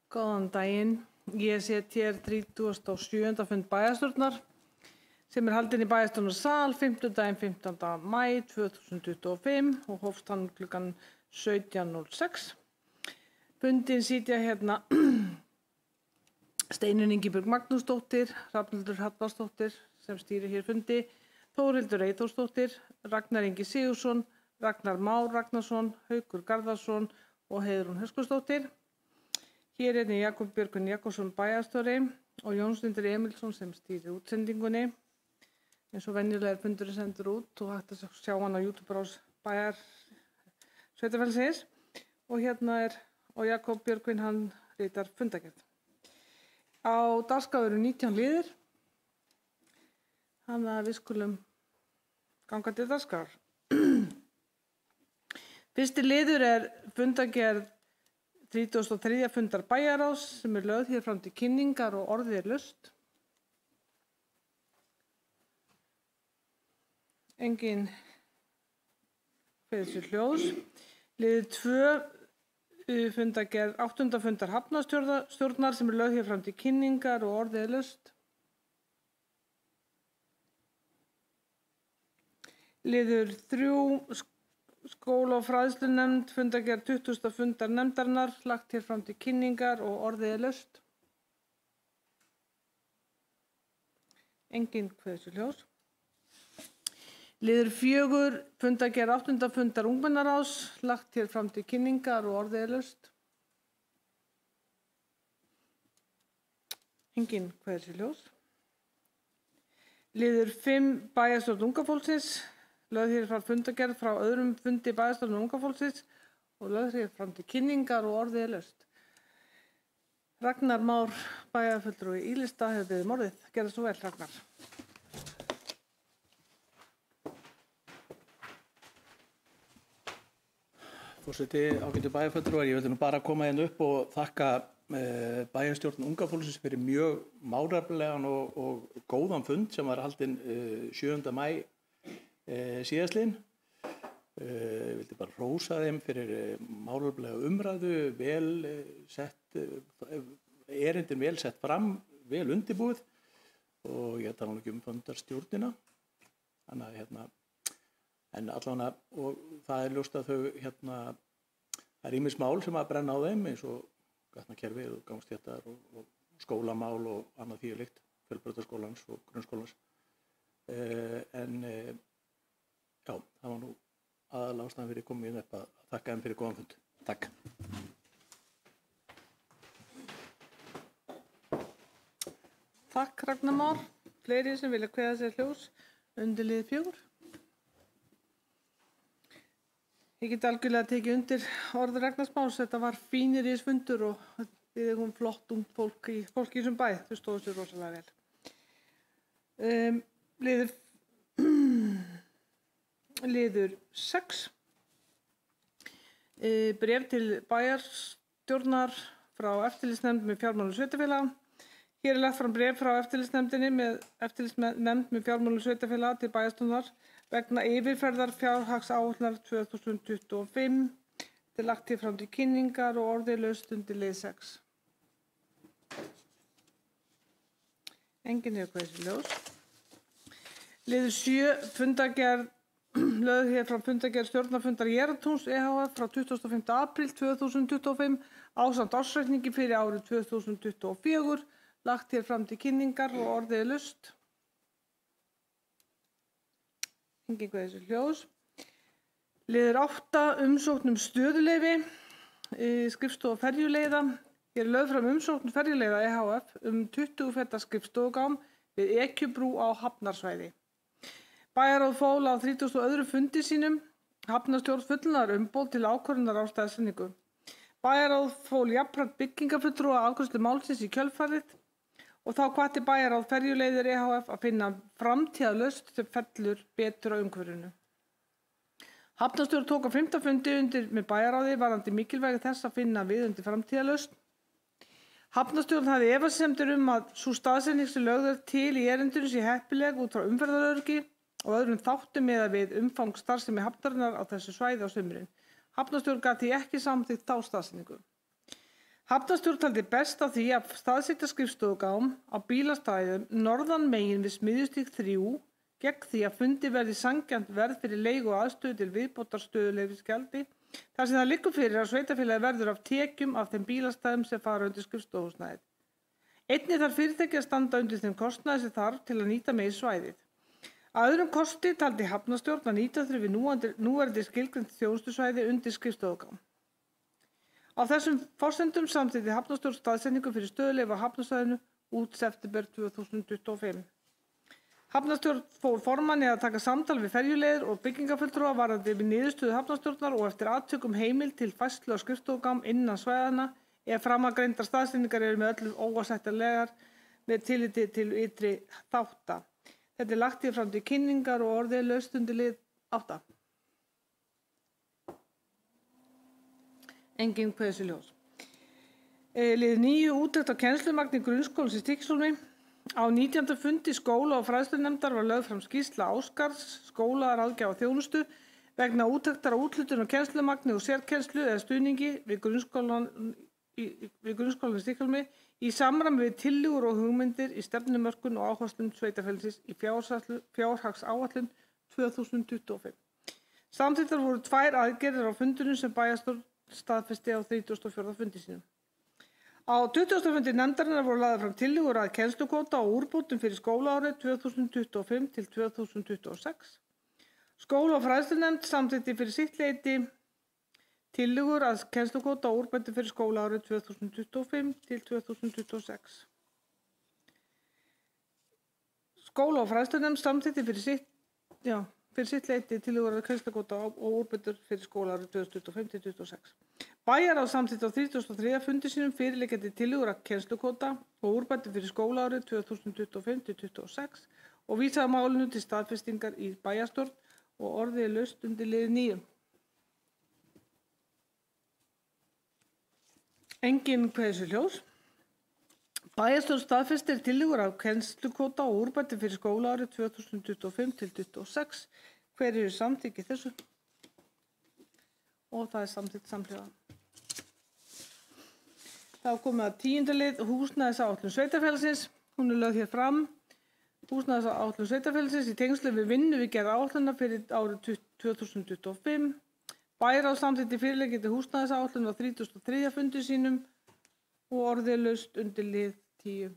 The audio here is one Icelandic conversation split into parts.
Góðan daginn. Ég set hér 37. fund bæjarstjórnar sem haldinn í bæjarstjórnarsal 15. maí 2025 og hófst hann klukkan 17:06. Fundinn sitja hérna Steinunn Ingibjörg Magnúsdóttir, Hrafnhildur Hallvarðsdóttir sem stýrir hér fundi, Þórhildur Eyþórsdóttir, Ragnar Ingi Sigurðsson, Ragnar Már Ragnarsson, Haukur Garðarsson og Heiðrún Höskuldsdóttir. Hér er Jakob Björgvin Jakobsson bæjarstjóri og Jónsvindur Emilsson sem stýrir útsendingunni. Eins og venjulega er fundurinn sendur út og hægt að sjá hann á YouTube-rás bæjar sveitarfélagsins. Og hérna og Jakob Björgvin hann ritar fundargerð. Á dagskrá eru 19 liðir. Þannig að við skulum ganga til dagskrár. Fyrsti liður er fundargerð 33. fundar bæjarráðs sem lögð hér fram til kynningar og orðið laust. Engin fyrir sér hljóðs. Liður 2 fundargerð 8. fundar hafnarstjórnar sem lögð hér fram til kynningar og orðið laust. Liður 3 skóla- og fræðslunefnd fundargerð 20. fundar nefndarinnar lagt hér fram til kynningar og orðið laust. Engin fyrir sér hljóðs. Liður 4 fundargerð 8. fundar ungmennaráðs lagt hér fram til kynningar og orðið laust. Engin fyrir sér hljóðs. Liður 5 bæjarstjórn unga fólksins lögð hér fram fundargerð frá öðrum fundi bæjarstjórnar unga fólksins og lögð hér fram til kynningar og orðið laust. Ragnar Már bæjarfulltrúi Ílista hefur beðið um orðið. Gerðu svo vel, Ragnar. Forseti, ágætu bæjarfulltrúar, ég vildi nú bara koma hérna upp og þakka bæjarstjórn unga fólksins fyrir mjög málefnalegan og góðan fund sem var haldinn 7. maí síðastliðinn. Ég vildi bara hrósa þeim fyrir málefnalega umræðu, erindin vel sett fram, vel undirbúið og ég tala nú ekki um fundarstjórnina. Þannig að en allavega, og það er ljóst að þau það er ýmis mál sem að brenna á þeim eins og gatnakerfið og gangstéttar og skólamál og annað því líkt, fjölbrautaskólans og grunnskólans. Já, það var nú aðalega ástæðan fyrir komið upp að þakka þeim fyrir góðan fund. Takk. Takk, Ragnar Már. Fleiri sem vilja kveða sér hljóðs undir lið 4. Ég get algjörlega tekið undir orð Ragnars Márs. Þetta var fínir fundur og við eigum flott ungt fólk í þessum bæ. Þau stóðu sér rosalega vel. Liður 6. Bréf til bæjarstjórnar frá eftirlitsnefnd með fjármálum sveitarfélaga. Hér er lagt fram bréf frá eftirlitsnefndinni með eftirlitsnefnd með fjármálum sveitarfélaga til bæjarstjórnar vegna yfirferðar fjárhagsáætlunar 2025. Þetta er lagt hér fram til kynningar og orðið laust undir lið 6. Engin hefur kveðið sér ljós. Liður 7 fundargerð lögð hér fram fundargerð stjórnarfundar Geratúns EHF frá 25. apríl 2025 ásamt ársreikningi fyrir árið 2024 lagt hér fram til kynningar og orðið laust. Engin kveðið sér ljós. Liður 8 umsókn stöðuleyfi skrifstofa ferjuleiða. Hér er lögð fram umsókn ferjuleiða EHF 20 feta skrifstofugám við Ekjubrú á Hafnarsvæði. Bæjarráð fól á 32. fundi sínum hafnarstjórn fullnaðar umboð til ákvörðunar á staðsetningu. Bæjarráð fól jafnframt byggingarfulltrúa afgreiðslu málsins í kjölfarið og þá hvatti bæjarráð ferjuleiðir EHF að finna framtíðarlausn sem fellur betur á umhverfinu. Hafnarstjórn tók á 5. fundi undir með bæjarráði varðandi mikilvægi þess að finna viðeigandi framtíðarlausn. Hafnarstjórn hafði efasemdir að sú staðsetning sem lögð er til í erindinu sé heppileg út frá umferðaröryggi og öðrum þáttum miðað við umfang starfsemi hafnarinnar á þessu svæði á sumrin. Hafnarstjórn gat því ekki samþykkt þá staðsetningu. Hafnarstjórn taldi best á því að staðsetja skrifstofugám á bílastæðum norðan megin við Smiðjustíg 3 gegn því að fundi verði sanngjarnt verð fyrir leigu og aðstöðu til viðbótar stöðuleyfisgjaldi þar sem það liggur fyrir að sveitarfélagið verður af tekjum af þeim bílastæðum sem fara undir skrifstofuhúsnæðið. Einnig þarf fyrirtæki að standa undir þeim kostnaði sem þarf til að nýta megi svæðið. Að öðrum kosti taldi Hafnarstjórn að nýta þurfi núverandi skilgreint þjónustusvæði undir skrifstofugám. Á þessum forsendum samþykkti Hafnarstjórn staðsetningu fyrir stöðuleyfi á hafnarsvæðinu út september 2025. Hafnarstjórn fól formanni að taka samtal við ferjuleiðir og byggingafulltrúa varðandi við niðurstöðu Hafnarstjórnar og eftir attökum heimild til færslu á skrifstofugám innan svæðanna ef framangreindar staðsetningar eru með öllum óásættanlegar með tilliti til ytri þátta. Þetta er lagt fram til kynningar og orðið laust undir lið 8. Engin kveðsljós. Lið 9 úttekt á kennslumagni grunnskólans í Stykkishólmi. Á 19. fundi skóla- og fræðslunefndar var lögð fram skýrsla Áskars, skólaráðgjafa þjónustu, vegna úttektar á úthlutun og kennslumagni og sérkennslu eða stuðningi við grunnskólan í Stykkishólmi í samræmi við tillögur og hugmyndir í stefnumörkun og áherslum sveitarfélagsins í fjárhagsáætlun 2025. Samþykktar voru 2 aðgerðir á fundinum sem bæjarstjórn staðfesti á 34. fundi sínum. Á 20. fundi nefndarinnar voru lagðar fram tillögur að kennslukvóta og úrbótum fyrir skólaárið 2025 til 2026. Skóla- og fræðslunefnd samþykkti fyrir sitt leyti tillögur að kennslukvóta og úrbótum fyrir skólaárið 2025 til 2026. Skóla- og fræðslunefnd samþykkti fyrir sitt leyti tillögur að kennslukvóta og úrbótum fyrir skólaárið 2025 til 2026. Bæjarráð samþykkti á 33. fundi sínum fyrirliggjandi tillögur að kennslukvóta og úrbætur fyrir skólaárið 2025 til 2026 og vísaði málinu til staðfestingar í bæjarstjórn og orðið er laust undir lið 9. Engin kveðsljós. Bæjarstjórn staðfestir tillögur að kennslukvóta og úrbætur fyrir skólaárið 2025 til 2026. Hver eru samþykki þessu? Og það er samþykkt samhliða. Þá komið að 10. lið húsnæðisáætlun sveitarfélagsins. Hún er lögð hér fram. Húsnæðisáætlun sveitarfélagsins í tengslum við vinnu við gerð áætlunar fyrir árið 2025. Bæjarráð samþykkti fyrirliggjandi húsnæðisáætlun á 33. fundi sínum og orðið er laust undir lið 10.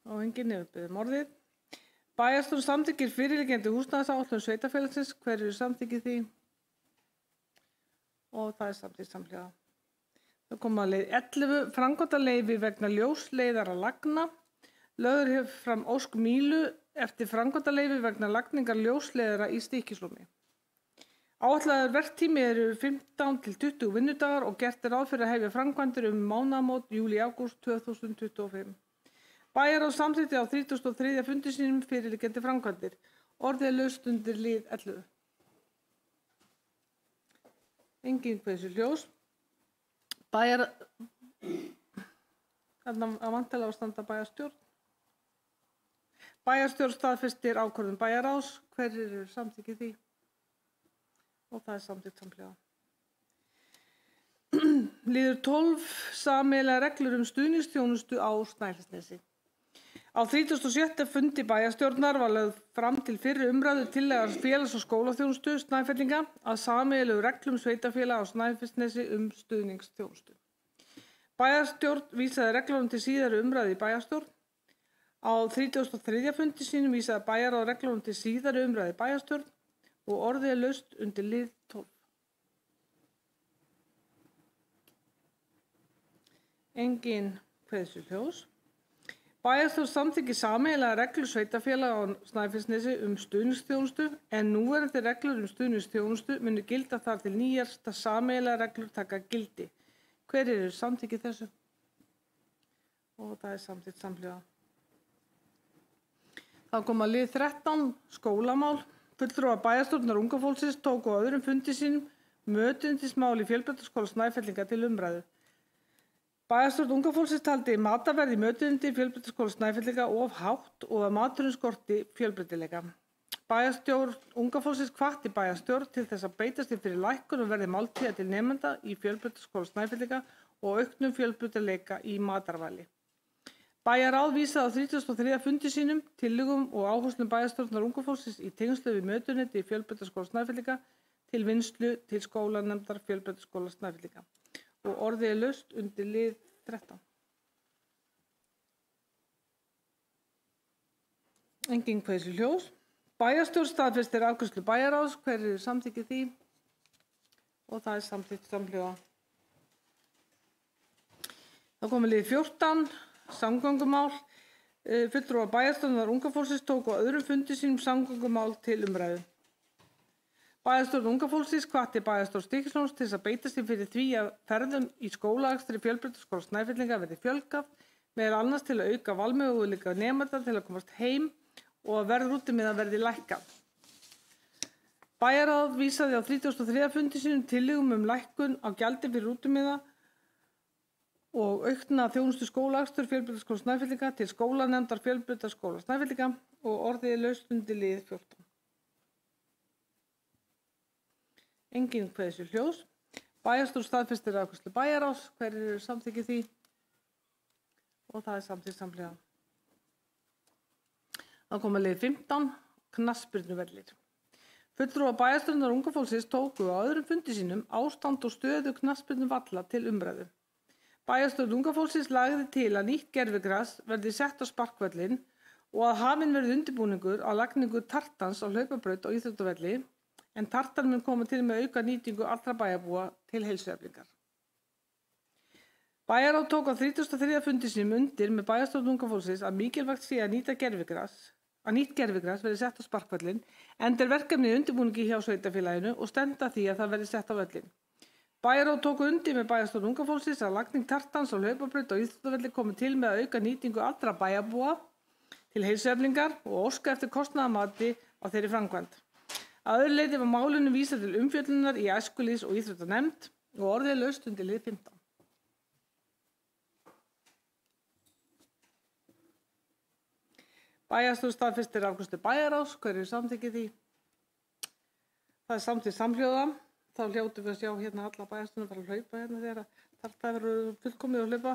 Og enginn hefur beðið orðið. Bæjarstjórn samþykkir fyrirliggjandi húsnæðisáætlun sveitarfélagsins. Hver eru samþykkið því? Og það er samþykkt samhliða. Það kom að lið 11 framkvæmdaleyfi vegna ljósleiðara lagna. Lögð er fram ósk Mílu eftir framkvæmdaleyfi vegna lagningar ljósleiðara í Stykkishólmi. Áætlaður verktími eru 15 til 20 vinnudagar og gert er ráð fyrir að hefja framkvæmdir mánaðamót júlí-ágúst 2025. Bæjarráð samþykkti á 33. fundi sínum fyrirliggjandi framkvæmdir. Orðið er laust undir lið 11. Engin kveðsljós. Þarna að væntanlega á standa bæjarstjórn. Bæjarstjórn staðfestir ákvörðun bæjarráðs. Hverjir eru samþykkið því? Og það er samþykkt samhliða. Liður 12 sameiginlegar reglur stuðningsþjónustu á Snæfellsnesi. Á 36. fundi bæjarstjórnar var lögð fram til fyrri umræðu tillaga félags- og skólaþjónustu Snæfellinga að sameiginlegum reglum sveitarfélaga á Snæfellsnesi stuðningsþjónustu. Bæjarstjórn vísaði reglunum til síðari umræðu í bæjarstjórn. Á 33. fundi sínum vísaði bæjarráð reglunum til síðari umræðu í bæjarstjórn og orðið er laust undir lið 12. Engin kveðsljós. Bæjarstjórn samþykkir sameiginlegar reglur sveitarfélaga á Snæfellsnesi stuðningsþjónustu en núverandi reglur stuðningsþjónustu munu gilda þar til nýjasta sameiginlegar reglur taka gildi. Hver eru samþykkið þessu? Og það er samþykkt samhliða. Þá kom að lið 13 skólamál. Fulltrúar bæjarstjórnar unga fólksins tóku á öðrum fundi sínum mötundismál í Fjölbrautaskóla Snæfellinga til umræðu. Bæjarstjórn unga fólksins taldi matarverð í mötuneyti Fjölbrautaskóla Snæfellinga of hátt og að maturinn skorti fjölbreytileika. Bæjarstjórn unga fólksins hvatti bæjarstjórn til þess að beita sér fyrir lækkun og verði máltíða til nemenda í Fjölbrautaskóla Snæfellinga og auknum fjölbreytileika í matarvali. Bæjarráð vísaði á 33. fundi sínum tillögum og áherslum bæjarstjórnar unga fólksins í tengslu við mötuneyti í Fjölbrautaskóla Snæfellinga til vinnslu til skólanefndar Fjölbrautaskóla Snæfellinga og orðið laust undir lið 13. Engin kveðslu hljós. Bæjarstjórn staðfestir afgreiðslu bæjarráðs, hverju samþykkir því og það samþykkt samhljóða. Þá komum lið 14, samgöngumál. Fulltrúar bæjarstjórnar unga fólksins tóku á öðrum fundi sínum samgöngumál til umræðu. Bæjarstjórn unga fólksins hvatti bæjarstjórn Stykkishólms til þess að beita sér fyrir því að ferðum í skólaakstri Fjölbrautaskóla Snæfellinga verði fjölgað, meðal annars til að auka valmöguleika nemenda til að komast heim og að verð rútumiða verði lækkað. Bæjarráð vísaði á 33. fundi sínum tillögum lækkun á gjaldi fyrir rútumiða og aukna þjónustu skólaakstur Fjölbrautaskóla Snæfellinga til skólanefndar Fjölbrautaskóla Snæfellinga og orðið laust undir lið 14. Engin kveðslu hljós. Bæjarstjórn staðfestir afgreiðslu bæjarráðs, hverju samþykkir því og það samþykkt samhliða. Þá koma lið 15, knattspyrnuvellir. Fulltrúar bæjarstjórnar unga fólksins tóku á öðrum fundi sínum ástand og stöðu knattspyrnuvalla til umræðu. Bæjarstjórn unga fólksins lagði til að nýtt gervigras verði sett á sparkvöllinn og að hafinn verði undirbúningur á lagningu tartans á hlaupabraut á íþróttavelli, en tartan mun koma til með auka nýtingu allra bæjarbúa til heilsueflingar. Bæjarráð tók á 33. fundi sínum undir með bæjarstjórn unga fólksins að mikilvægt sé að nýtt gervigras verði sett á sparkvöllinn, enda verkefnið undirbúningi hjá sveitarfélaginu og stefnt að því að það verði sett á völlinn. Bæjarráð tók undir með bæjarstjórn unga fólksins að lagning tartans á hlaupabraut á íþróttavelli komi til með að auka nýtingu allra bæjarbúa til heilsueflingar og óska eftir kostnaðarmati á þeirri framkvæmd. Að öðru leyti var málinu vísað til umfjöllunar í æskulýðs- og íþróttanefnd og orðið laust undir lið 15. Bæjarstjórn staðfestir afgreiðslu bæjarráðs, hverju samþykkir því. Það samþykkt samhljóða. Þá hljótum við að sjá hérna alla bæjarstjórnir fara að hlaupa hérna þegar það verður fullkomið að hlaupa.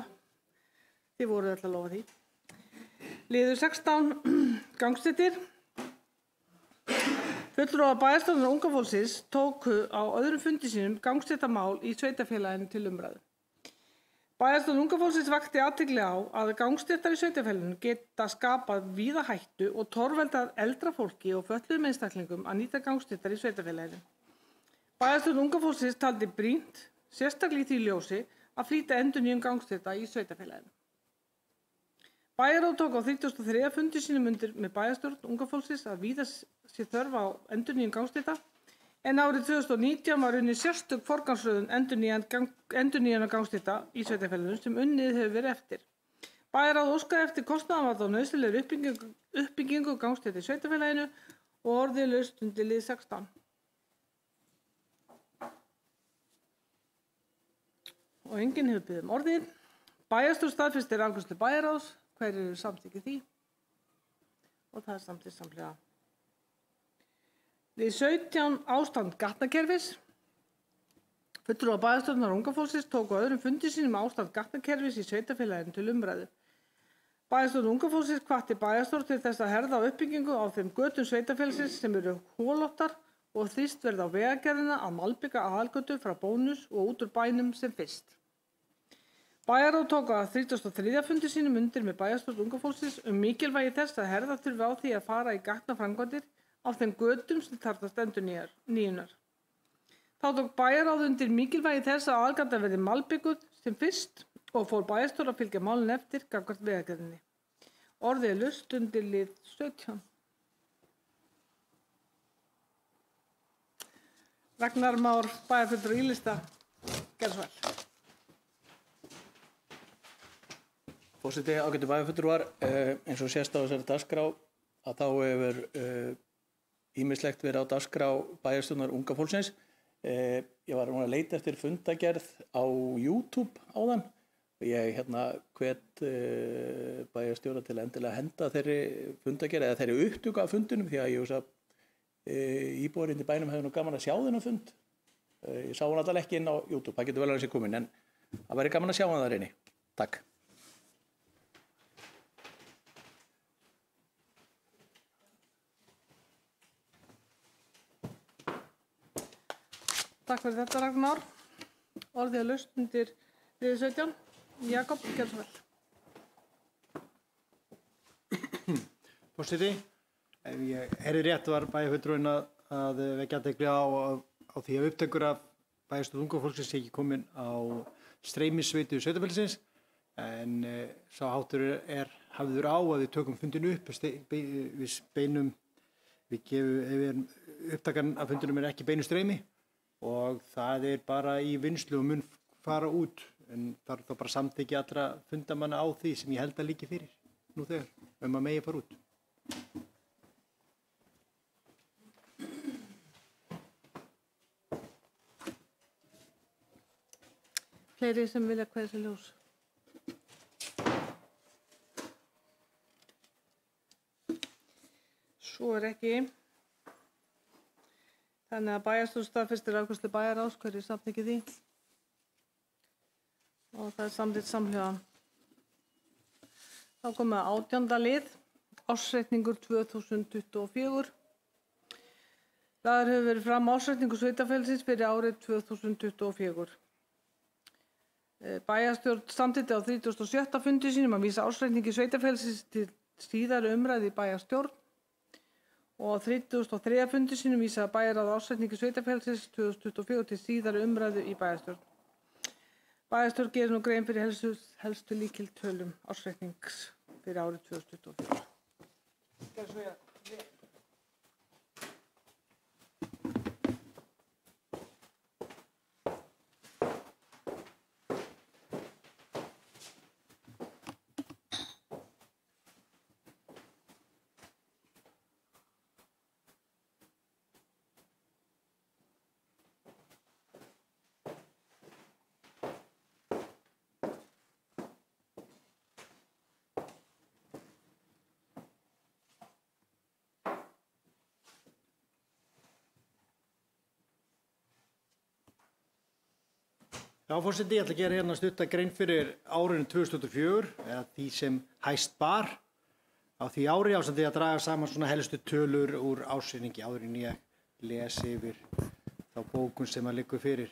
Þið voruð alltaf að lofa því. Liður 16, gangstéttir. Fulltrúar bæjarstjórnar unga fólksins tóku á öðrum fundi sínum gangstéttamál í sveitarfélaginu til umræðu. Bæjarstjórn unga fólksins vakti athygli á að gangstéttar í sveitarfélaginu geta skapað víða hættu og torveldað eldra fólki og fötluðum einstaklingum að nýta gangstéttar í sveitarfélaginu. Bæjarstjórn unga fólksins taldi brýnt, sérstaklega í því ljósi, að flýta endurnýjun gangstétta í sveitarfélaginu. Bæjarráð tók á 33. fundi sínum undir með bæjarstjórn unga fólksins að víða sé þörf á endurnýjun gangstétta, en árið 2019 var unnið sérstök forgangsröðun endurnýjunar gangstétta í sveitarfélaginu sem unnið hefur verið eftir. Bæjarráð óskaði eftir kostnaðarmat á nauðsynlegri uppbyggingu gangstétta í sveitarfélaginu og orðið laust undir lið 16. Og enginn hefur beðið orðið. Bæjarstjórn staðfestir afgreiðslu bæjarráðs, hverju samþykkir því og það samþykkt samhliða. Lið 17, ástand gatnakerfis. Fulltrúar bæjarstjórnar unga fólksins tóku á öðrum fundi sínum ástand gatnakerfis í sveitarfélaginu til umræðu. Bæjarstjórn unga fólksins hvatti bæjarstjórn til þess að herða á uppbyggingu á þeim götum sveitarfélagsins sem eru holóttar og þrýst verði á vegagerðina að malbika aðalgötu frá Bónus og út úr bænum sem fyrst. Bæjarráð tók á 33. fundi sínum undir með bæjarstjórn unga fólksins mikilvægi þess að herða þurfi á því að fara í gatnaframkvæmdir á þeim götum sem þarfnast endurnýjunar. Þá tók bæjarráð undir mikilvægi þess að aðalgatan verði malbikuð sem fyrst og fór bæjarstjórn að fylgja málinu eftir gagnvart vegagerðinni. Orðið laust undir lið 17. Ragnar Már, bæjarfulltrúi í lista, gerðu svo vel. Forseti, ágætu bæjarfulltrúar, eins og sést á þessari dagskrá að þá hefur ýmislegt verið á dagskrá bæjarstjórnar unga fólksins. Ég var að leita eftir fundagerð á YouTube áðan og ég hvet bæjarstjóra til að endilega henda þeirri fundagerð eða þeirri upptöku af fundinum því að ég hugsa íbúarinn í bænum hefði nú gaman að sjá þennan fund. Ég sá hann alltaf ekki inn á YouTube, það getur vel að þessi komin, en það væri gaman að sjá hann þar inni. Takk. Takk fyrir þetta, Ragnar. Orðið er laust undir liði 17. Jakob, gjörðu svo vel. Forseti, ef ég heyri rétt var bæjarfulltrúinn að vekja athygli á því að upptökur af bæjarstjórn unga fólksins sé ekki komin á streymisveitu sveitarfélagsins, en sá háttur er hafður á að við tökum fundinu upp, við beinum, upptakan af fundinum er ekki beinu streymi og það er bara í vinnslu og mun fara út, en þarf þá bara samþykki allra fundamanna á því sem ég held að líki fyrir nú þegar, að megi fara út. Fleiri sem vilja kveðja sér ljós. Svo er ekki. Þannig að bæjarstjórn staðfestir afgreiðslu bæjarráðs, hverju samþykkið því. Og það er samþykkt samhljóða. Þá komið að 18. lið, ársreikningur 2024. Lagður hefur verið fram ársreikningur sveitarfélagsins fyrir árið 2024. Bæjarstjórn samþykkti á 37. fundi sínum að vísa ársreikningi sveitarfélagsins til síðari umræðu í bæjarstjórn og á 33. fundi sínum vísa bæjarráð ársreikningi sveitarfélagsins 2024 til síðari umræðu í bæjarstjórn. Bæjarstjórn gerir nú grein fyrir helstu lykiltölum ársreiknings fyrir árið 2024. Já, forseti, ég ætla að gera hérna stutta grein fyrir árinu 2024, eða því sem hæst bar á því ári, ásamt því að draga saman svona helstu tölur úr ársreikningi áður en ég lesi yfir þá bókun sem að liggur fyrir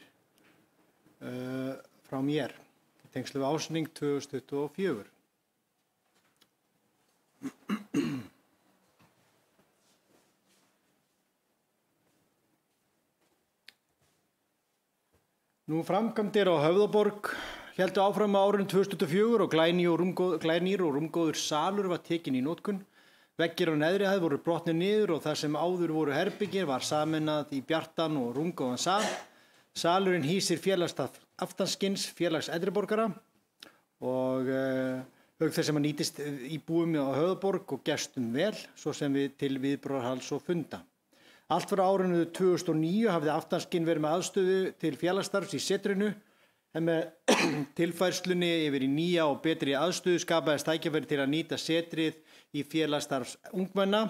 frá mér í tengslu við ársreikning 2024. Nú framkvæmdir á Höfðaborg héldu áfram á árinu 2024 og glænýr og rúmgóður salur var tekinn í notkun. Veggir á neðri hæð voru brotnir niður og það sem áður voru herbyggir var sameinað í bjartan og rúmgóðan sal. Salurinn hýsir félagsstað aftanskins félags eldri borgara og auk þess sem að nýtist íbúum á Höfðaborg og gestum vel, svo sem til viðburðarhalds og funda. Allt frá árinu 2009 hafði aftanskinn verið með aðstöðu til félagsstarfs í setrinu, en með tilfærslunni yfir í nýja og betri aðstöðu skapaðist tækifæri til að nýta setrið í félagsstarfs ungmenna,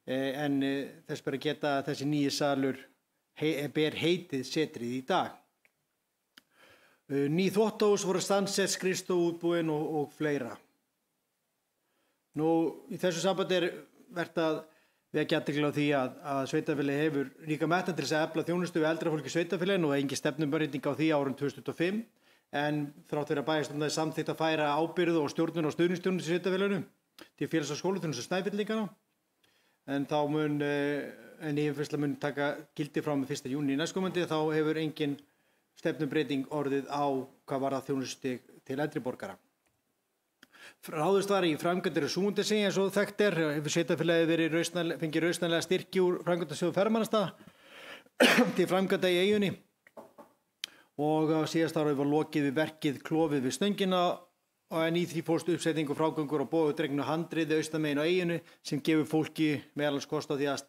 en þess ber að geta að þessi nýji salur ber heitið setrið í dag. Ný þvottahús voru stansett, skrifstofuútbúin og fleira. Nú, í þessu sambandi er vert að vekja athygli á því að sveitarfélagið hefur ríka metnað til þess að efla þjónustu við eldra fólk í sveitarfélaginu og engin stefnubreyting á því árið 2025, en þrátt fyrir að bæjarstjórnin hafi samþykkt að færa ábyrgð og stjórnun og stuðningsþjónustu í sveitarfélaginu til félags- og skólaþjónustu Snæfellingana, en þá yfirfærsla mun taka gildi frá með 1. júní næstkomandi, þá hefur engin stefnubreyting orðið á hvað varðar þjónustu til eldri borgara. Ráðist var í framkvæmdir Súndesi eins og þekkt hefur sveitarfélagið fengið rausnarlega styrki úr framkvæmdasjóði ferðamannastaða til framkvæmda í eyjunni og á síðasta ári var lokið við verkið klofið við stöngina en í því fólst uppsetning og frágangur og bóðudregnu handriði austamegin á eyjunni sem gefur fólki meðal kost á því að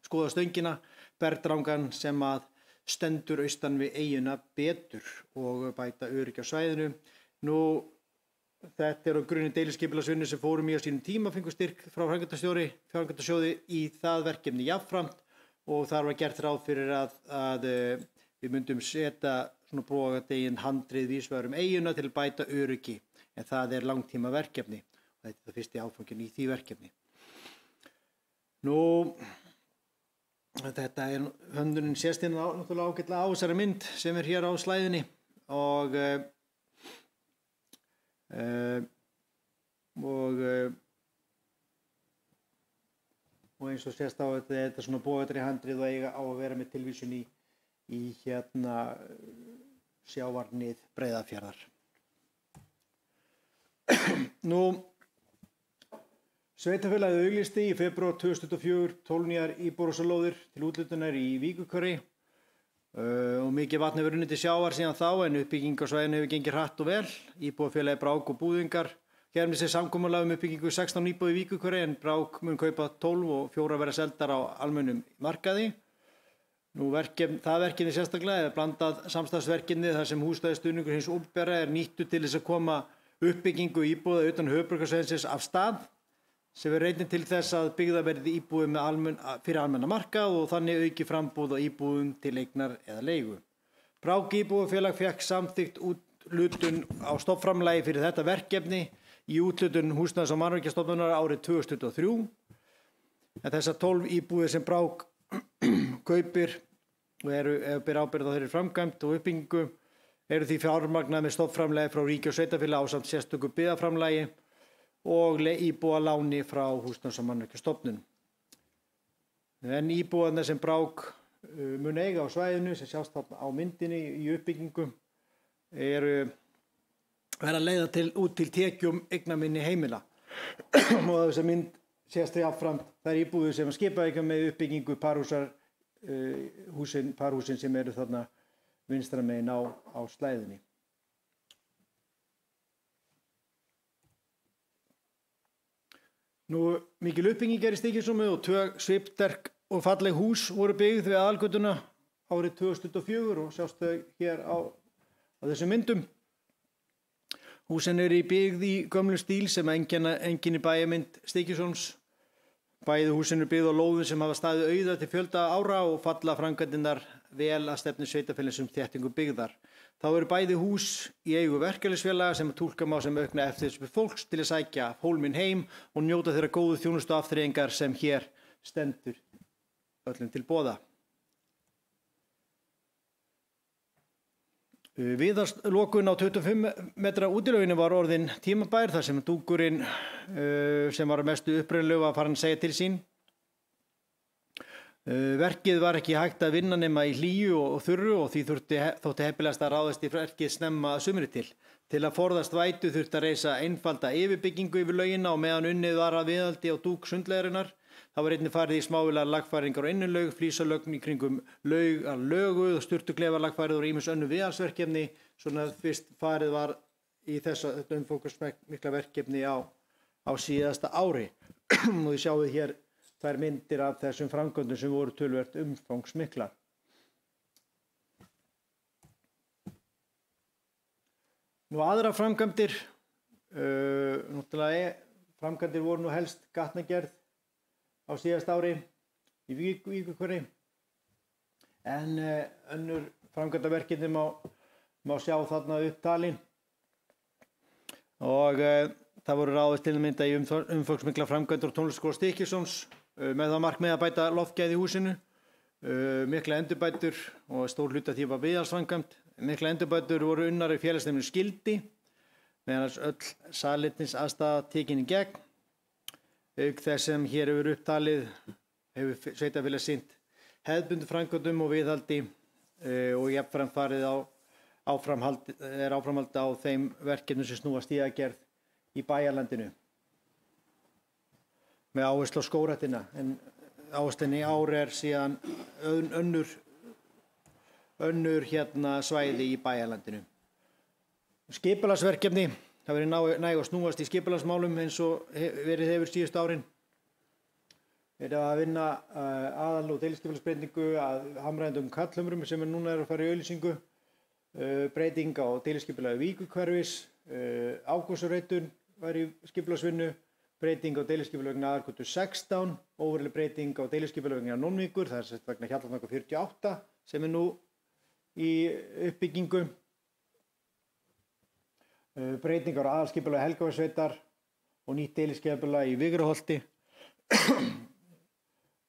skoða stöngina, bergdrangan sem að stendur austan við eyjuna betur og bæta öryggi á svæðinu. Nú, þetta á grunni deiliskipulagsvinnu sem fórum í á sínum tíma, fengu styrk frá framkvæmdasjóði í það verkefni jafnframt og þar var gert ráð fyrir að við myndum setja svona brogadegin handrið vísvegar eiguna til að bæta öryggi, en það langtíma verkefni og þetta það fyrsti áfangin í því verkefni. Nú, þetta höndunin sést hérna náttúrulega ágætlega á þessari mynd sem hér á slæðinni og eins og sést á þetta svona bogadri handrið og eiga á að vera með tilvísun í hérna sjávarnið Breiðafjarðar. Nú, sveitarfélagið auglýsti í febrúar 2024 12 nýjar íbúðarhúsalóðir til úthlutunar í Víkurhverfi og mikið vatn hefur runnið til sjávar síðan þá, en uppbygging á svæðinu hefur gengið hratt og vel. Íbúðafélagið Brák og Búðingar gerði með sér samkomulag uppbyggingu 16 íbúða í Víkurhverfi, en Brák mun kaupa 12 og 4 verða seldar á almennum markaði. Nú, það verkefni sérstaklega er blandað samstarfsverkefni þar sem húsnæðisstuðningur hins opinbera nýttur til þess að koma uppbyggingu íbúða utan höfuðborgarsvæðisins af stað, sem einnig til þess að byggða verði íbúðum fyrir almenna markað og þannig auki framboð á íbúðum til eignar eða leigu. Brák íbúðafélag fékk samþykkt úthlutun á stofnframlagi fyrir þetta verkefni í úthlutun Húsnæðis- og mannvirkjastofnunar árið 2023, en þessar 12 íbúðir sem Brák kaupir og ber ábyrgð á þeirri framkvæmd og uppbyggingu eru því fjármagnað með stofnframlagi frá ríki og sveitarfélagi ásamt sérstöku byggðaframlagi og íbúðaláni frá Húsnæðis- og mannvirkjastofnun. En íbúðarnir sem Brák mun eiga á svæðinu, sem sjást þarna á myndinni í uppbyggingu, verða leiða út til tekjum eignaminni heimila og þess að mynd sést jafnframt þær íbúðir sem skipa ekki með uppbyggingu parhúsin sem eru þarna vinstra megin á slæðinni. Nú, mikil uppbygging í Stykkishólmi og 2 svipsterk og falleg hús voru byggð við aðalgötuna árið 2024 og sjást þau hér á þessum myndum. Húsin eru byggð í gömlum stíl sem einkenni bæjarmynd Stykkishólms. Bæði húsin eru byggð á lóðum sem hafa staðið auða til fjölda ára og falla framkvæmdirnar vel að stefnu sveitarfélagsins um þéttingu byggðar. Þá eru bæði hús í eigu verkalýðsfélaga sem túlka má sem aukna eftirspurn fólks til að sækja hólminn heim og njóta þeirra góðu þjónustu afþreyingar sem hér stendur öllum til boða. Viðarslokun á 25 metra útilöginni var orðin tímabær þar sem dúkurinn sem var að mestu upprunalegu var farin að segja til sín. Verkið var ekki hægt að vinna nema í hlýju og þurru og því þótti heppilegast að ráðast í verkið snemma að sumri til. Til að forðast vætu þurfti að reisa einfalda yfirbyggingu yfir laugina og meðan unnið var að viðhaldi á dúk sundlegarinnar. Það var einnig farið í smávægilegar lagfæringar á innanlaug, flísalögn í kringum laug að löguð og sturtuklefa lagfærið og ýmis önnur viðhaldsverkefni. Svona fyrst farið var í þetta umfangsmikla verkefni á síðasta ári. Og þið sjáuð hér þær myndir af þessum framkvæmdum sem voru töluvert umfangsmiklar. Nú aðra framkvæmdir, framkvæmdir voru nú helst gatnagerð á síðasta ári í Víkurhverfi, en önnur framkvæmdaverkefni má sjá þarna upptalin og það voru ráðist til að mynda í umfangsmikla framkvæmdir á tónlistarskóla Stykkishólms með það markmið að bæta loftgæði í húsinu, mikla endurbætur og stór hluti af því var viðhaldsframkvæmd. Mikla endurbætur voru unnar í félagsheimilinu Skildi meðan öll salernisaðstaða tekin í gegn. Auk þess sem hér hefur upptalið hefur sveitarfélag sinnt hefðbundnu framkvæmdum og viðhaldi og jafnframt farið áframhald á þeim verkefnum sem snúa stígagerð í bæjarlandinu með áherslu á skógræktina, en áherslunni í ár síðan önnur svæði í bæjarlandinu. Skipulagsverkefni, það verið næg að snúast í skipulagsmálum eins og verið hefur síðustu árin. Verið að vinna aðal- og deiliskipulagsbreytingu að hamræðendum Kallhömrum sem núna að fara í auglýsingu, breyting á deiliskipulagi Víkurhverfis, ágústreitun var í skipulagsvinnu breyting á deiliskipulagi vegna Aðalgötu 16, óveruleg breyting á deiliskipulagi vegna Nónvíkur, það er vegna Hjallargötu 48 sem er nú í uppbyggingu. Breytingar á aðalskipulagi Helgafellssveitar og nýtt deiliskipulag í Vigraholti.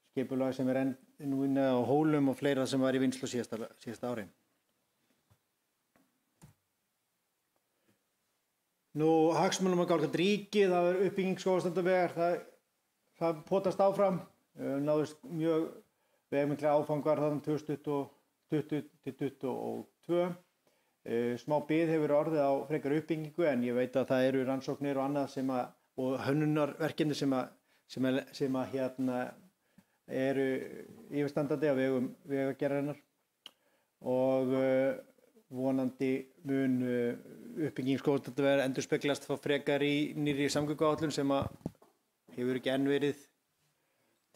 Skipulag sem er enn nú inni á Hólum og fleira sem var í vinnslu síðasta ári. Nú, hagsmunum að gálgað ríki, það er uppbygging Skógarstrandarvegar, það potast áfram, náðust mjög vegmiklir áfangar þannig 2020 til 2022. Smá bið hefur orðið á frekar uppbyggingu en ég veit að það eru rannsóknir og annað og hönnunarverkefni sem eru yfirstandandi á vegum vegagerðarinnar og vonandi mun uppbygging Skógarstrandarvegar endurspeglast frekar í nýrri samgönguáætlun sem hefur ekki enn verið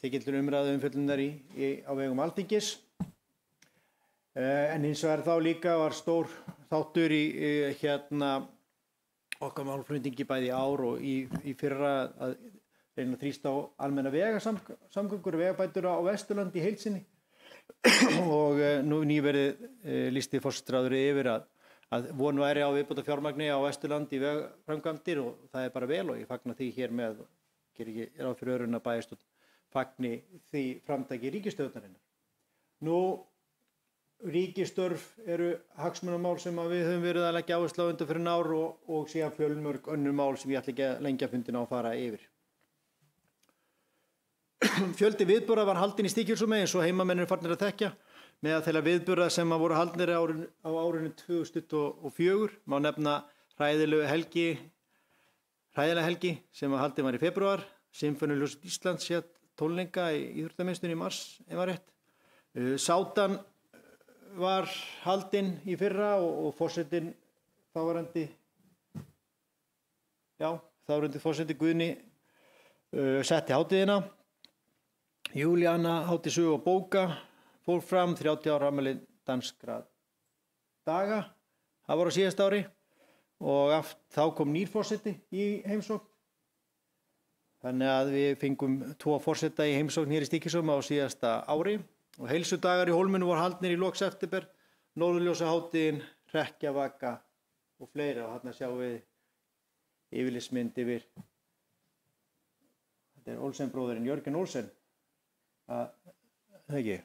tekið til umræðu umfjöllunar á vegum Alþingis. En hins vegar þá líka var stór þáttur í okkar málflutningi bæði í ár og í fyrra að reyna að þrýsta á almenna vegasamgöngur og vegabætur á Vesturlandi í heild sinni. Og nú nýverið lýsti forsætisráðherra yfir að von væri á viðbótarfjármagni á Vesturlandi í vegaframkvæmdir og það er bara vel og ég fagna því hér með og geri ekki ráð fyrir öðru en að bæjarstjórn fagni því framtaki ríkisstjórnarinnar. Nú, ríkisstörf eru hagsmunamál sem við höfum verið að leggja áherslu á undanfarin ár og síðan fjölmörg önnur mál sem ég ætla ekki að lengja fundina á að fara yfir. Fjöldi viðburða var haldinn í Stykkishólmi eins og heimamenn eru farnir að þekkja. Meðal þeirra viðburða sem voru haldnir á árinu 2024 má nefna hræðilega helgi sem haldin var í febrúar, Sinfóníuhljómsveit Íslands hélt tónleika í íþróttamiðstöðinni í mars, ef maður rétt. Sátan var haldinn í fyrra og forsetinn þáverandi forseti Guðni setti hátíðina. Júlíana hátíð sögu og bóka fór fram 30 ára afmæli danskra daga. Það var á síðasta ári og þá kom nýr forseti í heimsókn. Þannig að við fengum 2 forseta í heimsókn hér í Stykkishólmi á síðasta ári og heilsudagar í Hólminu voru haldnir í lok september, norðurljósahátíðin, hrekkjavaka og fleira og þarna sjáum við yfirlitsmynd yfir. Þetta er Olsen-bróðirinn Jörgen Olsen. Það ekki?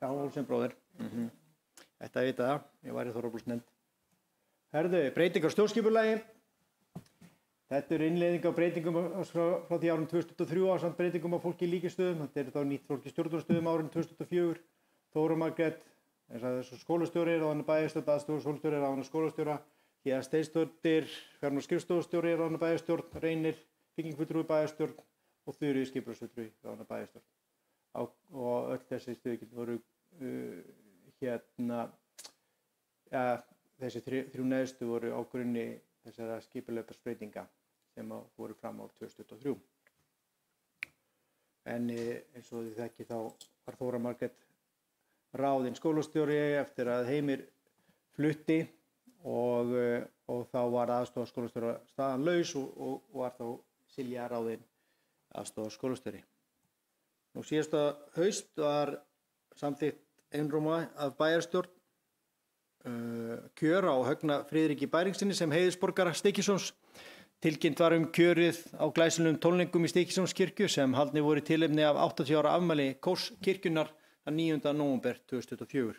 Já, Olsen-bróðir. Þetta að vita það, ég var í Þorláksnefnd. Herðu, breytingar á stjórnskipulagi. Þetta er innleiðing á breytingum frá því árið 2003 ásamt breytingum á fólki í líkistöðum. Þetta er þá nýtt fólk í stjórnarsstöðum árið 2004. Þóra Margrét, skólastjóri, ráðandi bæjarstjórn, aðstoðarskólastjóri, ráðandi skólastjóra. Hér Steinsdóttir, fjármálaskrifstofustjóri, ráðandi bæjarstjórn, Reynir, byggingafulltrúi bæjarstjórn og Þuríður skipulagsfulltrúi, ráðandi bæjarstjórn. Og öll þessi stöðugildi voru þessi 3 neðstu voru á grunni þessara skipulagsbreytinga sem voru fram á 2023. En eins og þið þekki þá var Þóra Margrét ráðin skólastjóri eftir að Heimir flutti og þá var aðstoðarskólastjóra staðan laus og var þá Silja ráðin aðstoðarskólastjóri. Nú síðasta haust var samþykkt einróma af bæjarstjórn kjör á Högna Friðriki Bæringsinni sem heiðursborgara Stykkishólms. Tilkynnt var kjörið á glæsilegum tónleikum í Stykkishólmskirkju sem haldnir voru í tilefni af 80 ára afmæli Kórskirkjunnar þann 9. nóvember 2024.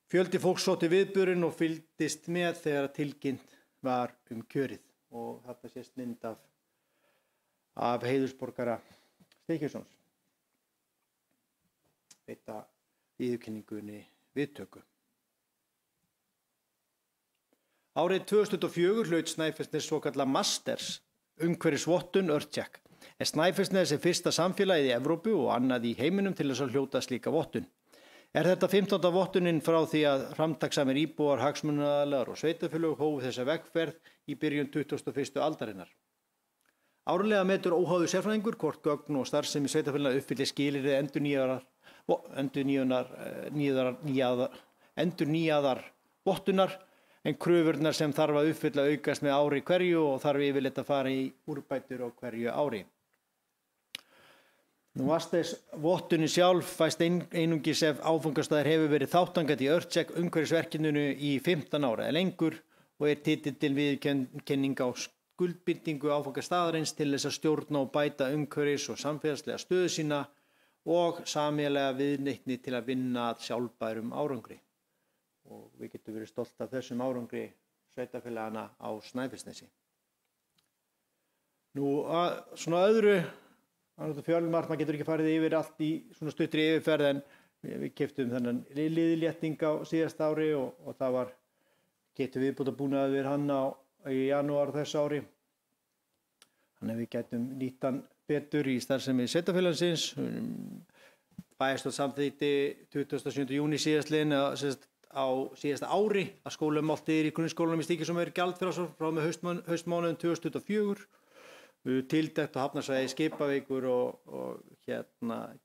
Fjöldi fólks sótti viðburðinn og fylgdist með þegar tilkynnt var kjörið og þetta sést mynd af heiðursborgara Stykkishólms. Veita viðurkenningunni viðtöku. Árið 2004 hlaut Snæfellsnes svokallað Masters umhverfisvottun Earthcheck. En Snæfellsnes er fyrsta samfélagið í Evrópu og annað í heiminum til þess að hljóta slíka vottun. Er þetta 15. vottunin frá því að framtaksamir íbúar, hagsmunaaðilar og sveitarfélög hófu þessa vegferð í byrjun 21. aldarinnar. Árlega metur óháður sérfræðingur hvort gögn og starfsemi sveitarfélaga uppfylli skilyrði endurnýjaðar vottunar en kröfurnar sem þarf að uppfylla aukast með ári hverju og þarf yfirleitt að fara í úrbætur á hverju ári. Nú Vottunin sjálf fæst einungis ef áfangastaður hefur verið þátttakandi í Earthcheck umhverfisverkefninu í 15 ára eða lengur og titill til viðurkenning á skuldbindingu áfangastaðarins til þess að stjórna og bæta umhverfis- og samfélagslega stöðu sína og sameiginlega viðleitni til að vinna að sjálfbærum árangri. Og við getum verið stolt af þessum árangri sveitarfélagana á Snæfellsnesi. Nú, svona öðru, fjölmargt, maður getur ekki farið yfir allt í svona stuttri yfirferð en við keyptum þennan liðlétting á síðasta ári og það getum viðbótarbúnað við hann í janúar þessu ári. Þannig að við gætum nýtt hann betur í starfsemi sveitarfélagsins. Bæjarstjórn samþykkti 27. júní síðastliðinn á síðasta ári að skólamáltíðir í grunnskólanum í Stykkishólmi eru gjaldfrjálsar frá með haustmánuðum 2024. Tildekt og hafnarsvæði Skipavíkur og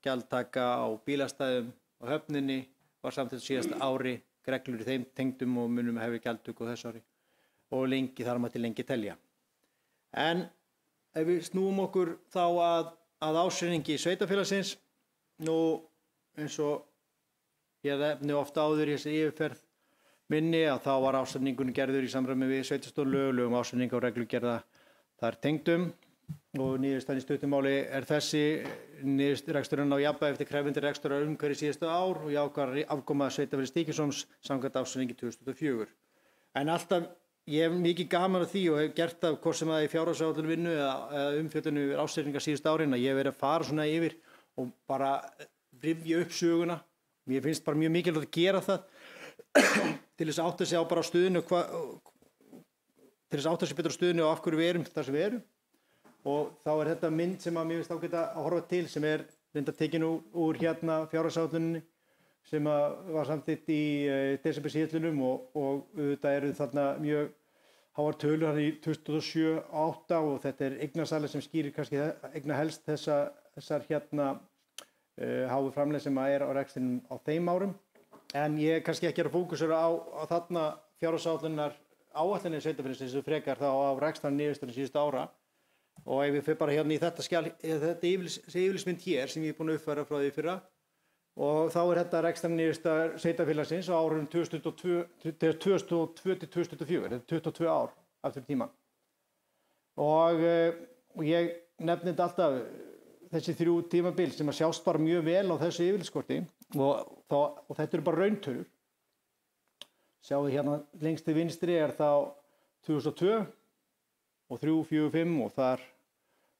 gjaldtaka á bílastæðum og höfninni var samþykkt síðasta ári, reglur í þeim tengdum og munum hefur gjaldtöku á þessu ári og þar mætti lengi telja. En ef við snúum okkur þá að ársreikningi sveitarfélagsins, nú eins og ég nefni ofta áður í þessi yfirferð minni að þá var ársreikningurinn gerður í samræmi við sveitarstjórnarlög, lög um ársreikninga og reglugerða þar tengdum og niðurstaðan í stuttu máli þessi reksturinn á jafnvægi eftir krefjandi rekstrar umhverfi síðustu ár og jákvæð afkoma sveitarfélags Stykkishólms samkvæmt ársreikningi 2024. En alltaf ég hef mikið gaman af því og hef gert það hvort sem það í fjárhagsáætlunarvinnu eða umfjöllun yfir ársreikninga síðustu árin að ég hef verið að fara svona yfir og bara rifja upp söguna. Mér finnst bara mjög mikilvægt að gera það til þess að átta sig á bara stöðinu til þess að átta sig betur á stöðinu og af hverju við erum þar sem við erum. Og þá þetta mynd sem að mér finnst ágætt að horfa til sem reyndar tekin úr fjárhagsáætluninni sem var samþykkt í desember síðastliðnum og auðvitað eru þarna mjög háar tölur hann í 2007 og 2008 og þetta eignasala sem skýrir kannski eigna helst þessar háu framlegð sem á rekstrinum á þeim árum. En ég kannski ekki að fókusera á þarna fjárhagsáætlunar áætlanir sveitarfélagsins sem frekar þá á rekstrar niðurstöðum síðustu ára. Og ef við fyrir bara í þetta skjal, þetta yfirlitsmynd hér sem ég búin að uppfæra frá því fyrra og þá þetta rekstrar niðurstöður sveitarfélagsins á árunum 2002 til 2024, þetta 22 ár aftur tíma. Og ég nefni þetta alltaf þessi 3 tímabil sem að sjást bara mjög vel á þessu yfirlitskorti og þetta eru bara rauntölur. Sjáðu hérna lengst til vinstri þá 2002 og 3, 4, 5 og þar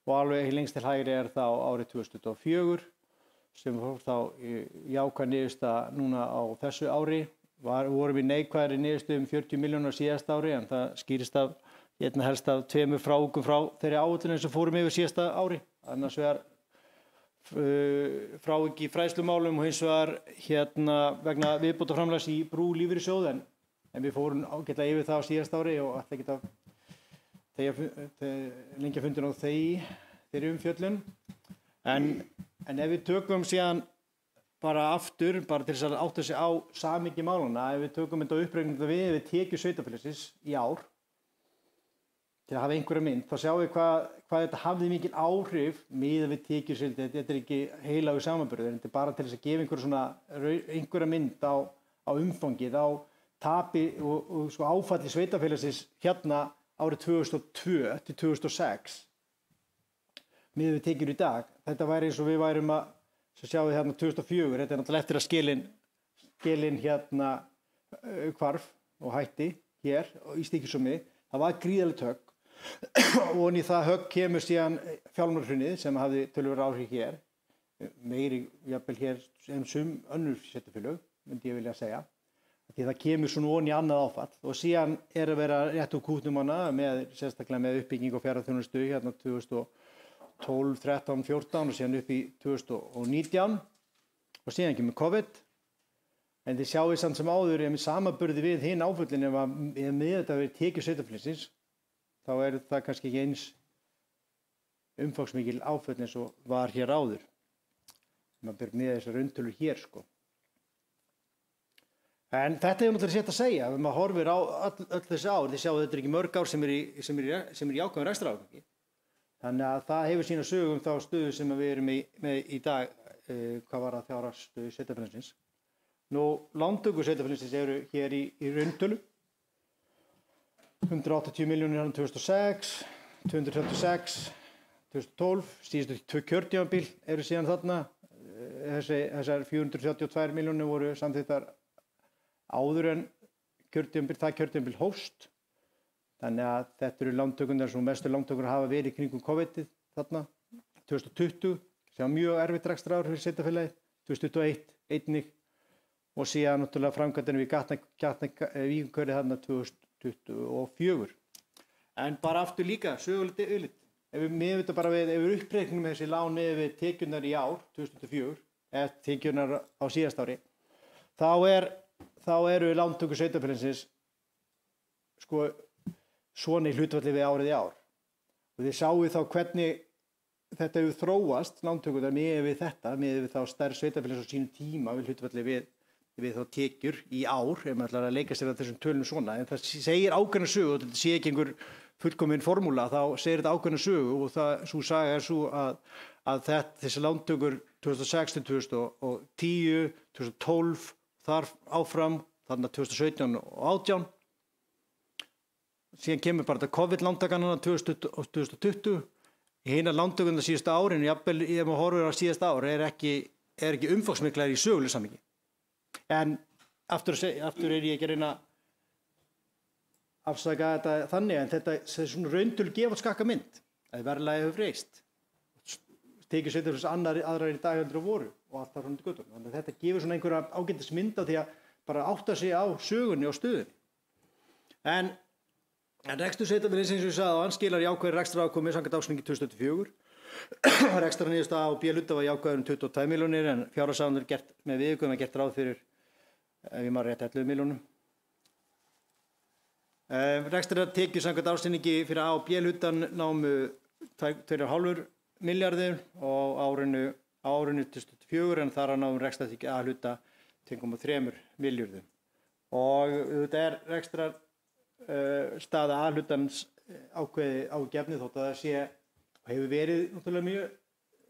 og alveg lengst til hægri þá árið 2024 sem fór þá jákvæð niðurstaða núna á þessu ári. Vorum við neikvæðri niðurstöðu 40 milljónar síðasta ári en það skýrist af helst af 2 frávikum frá þeirri áætlun sem fórum yfir síðasta ári. Annars vegar frávik í fræðslumálum og hins vegar vegna viðbótarframlags í brú lífeyrissjóð en við fórum ágætlega yfir það á síðasta ári og ætla ekki að lengja fundin á þeirri umfjöllun. En ef við tökum síðan bara aftur, bara til þess að átta sig á samhengi málanna, ef við tökum þetta uppreiknum við tekjur sveitarfélagsins í ár til að hafa einhverja mynd, þá sjáum við hvað þetta hafði mikil áhrif miðað við tekjur sveitarfélagsins. Þetta ekki heilagur samanburður, þetta bara til þess að gefa einhverja mynd á umfangið, á tapi og áfalli sveitarfélagsins árið 2002 til 2006 miðað við tekjur í dag. Þetta væri eins og við værum svo sjáum við 2004, þetta náttúrulega eftir að skilin hvarf og hætti hér í Stykkishólmi. Það var gríðarlegt högg og inn í það högg kemur síðan fjármálahrunið sem hafði töluverð áhrif hér, meiri jafnvel hér en önnur sveitarfélög, myndi ég vilja segja. Því það kemur svona ofan í annað áfall og síðan að vera rétt úr kútnum hana sérstaklega með uppbygging og fjarðarþjónustu 2012, 13, 14 og síðan upp í 2019 og síðan kemur COVID. En þið sjáið samt sem áður með samanburði við hinn áföllin ef með þetta verið tekið sveitarfélagsins þá það kannski ekki eins umfangsmikil áföll eins og var hér áður. Maður ber með þessar rauntölur hér sko. En þetta hefur náttúrulega sétt að segja, ef maður horfir á öll þessi ár, þið sjáu þetta ekki mörg ár sem er í ákveðum rekstrarafgangi. Þannig að það hefur sína sögu þá stöðu sem við erum með í dag, hvað var að fjárhagsstöðu sveitarfélagsins. Nú, lántökur sveitarfélagsins eru hér í rauntölu, 180 milljónir 2006, 236, 2012, síðustu 2 kjörtímabil eru síðan þarna. Þessar 432 milljónir voru samþykktar áður en það kjörtímabil hófst. Þannig að þetta eru lántökurnar sem mestu lántökur hafa verið í kringum COVID-ið þarna. 2020 sem var mjög erfitt rekstrarár fyrir sveitarfélagið, 2021 einnig og síðan náttúrulega framkvæmdina við Víkurhverfi þarna 2024. En bara aftur líka, sögulegt yfirlit. Ef við uppreiknum þessi lán við tekjurnar í ár, 2004, eða tekjurnar á síðast ári, þá eru lántökur sveitarfélagsins sko svona í hlutfalli við árið í ár. Og þið sáu þá hvernig þetta hefur þróast, lántökurnar miðað við þá stærð sveitarfélags á sínum tíma við hlutfalli við þá tekjur í ár, ef maður ætlar að leika sér að þessum tölum svona. En það segir ákveðna sögu, og þetta sé ekki einhver fullkomin formúla, þá segir þetta ákveðna sögu og sú saga svo að þessi lántökur 2006 til 2010, 2012, þar áfram, þarna 2017 og 2018. Síðan kemur bara þetta COVID-lántakanana 2020. Í hinar lántökurnar síðasta árin, jafnvel ef maður horfir á síðasta ár, er ekki umfangsmiklar í sögulegu samhengi. En aftur er ég ekki að reyna að afsaka þetta þannig, en þetta er svona rauntölu gefa skakka mynd. Að verðlagið hefur breyst. Tekjur sveitarfélags aðrar í dag heldur en voru og allt þar fram til götunum. Þannig að þetta gefur svona einhverja ágætis mynd af því að bara átta sig á sögunni og stöðunni. En rekstur sveitarfélagsins eins og ég sagði áðan skilar jákvæðri rekstrarafkomu samkvæmt ársreikningi 2004. Rekstrarniðurstaða á B-hluta var jákvæður 22 milljónir en fjárhagsáætlun með viðaukum gert ráð fyrir, ef ég man rétt, 11 milljónum. Rekstrartekjur samkvæmt ársreikningi fyrir A- og B-hlutan námu 2,5 milljarðir og árinu 2024 en þar að náum rekstrartekjur A-hluta 2,3 milljörðum. Og þetta er rekstrarstaða A-hlutans ákveði ágefni þótt að það sé hefur verið náttúrulega mjög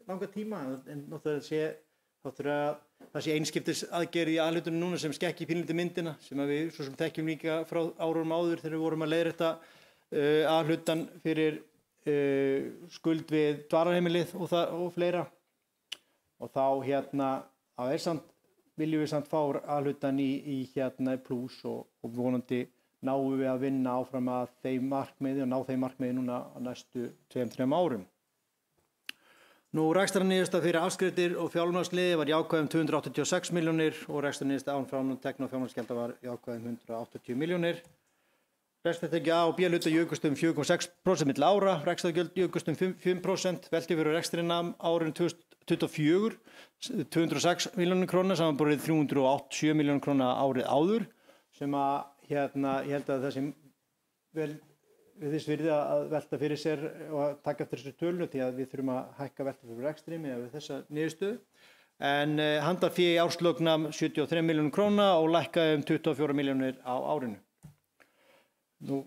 langa tíma en náttúrulega það sé einskiptis aðgerð í A-hlutunum núna sem skekki pínlítið myndina sem við svo sem þekkjum líka frá árum áður þegar við vorum að leiðrétta A-hlutan fyrir skuld við dvalarheimilið og fleira og þá viljum við samt fá A-hlutan í plús og vonandi náum við að vinna áfram að þeim markmiði og ná þeim markmiði núna á næstu 2-3 árum. Nú rekstrarniðurstaða fyrir afskriftir og fjármagnsliði var jákvæð 286 milljónir og rekstrarniðurstaða án fránúttekna og fjármagnsgjalda var jákvæð 180 milljónir. Rekstrartekjur A- og B-hluta jukust 4,6% milli ára, rekstrargjöld jukust 5%, velti fyrir rekstrina árinu 2024 206 milljónir króna samanborið 387 milljónir króna árið áður sem að ég held að það sem vel við þess virði að velta fyrir sér og taka eftir þessu tölu því að við þurfum að hækka velta fyrir rekstri með þessa niðurstöðu. En handarfé í árslok nam 73 milljónir króna og lækkaði 24 milljónir á árinu. Nú,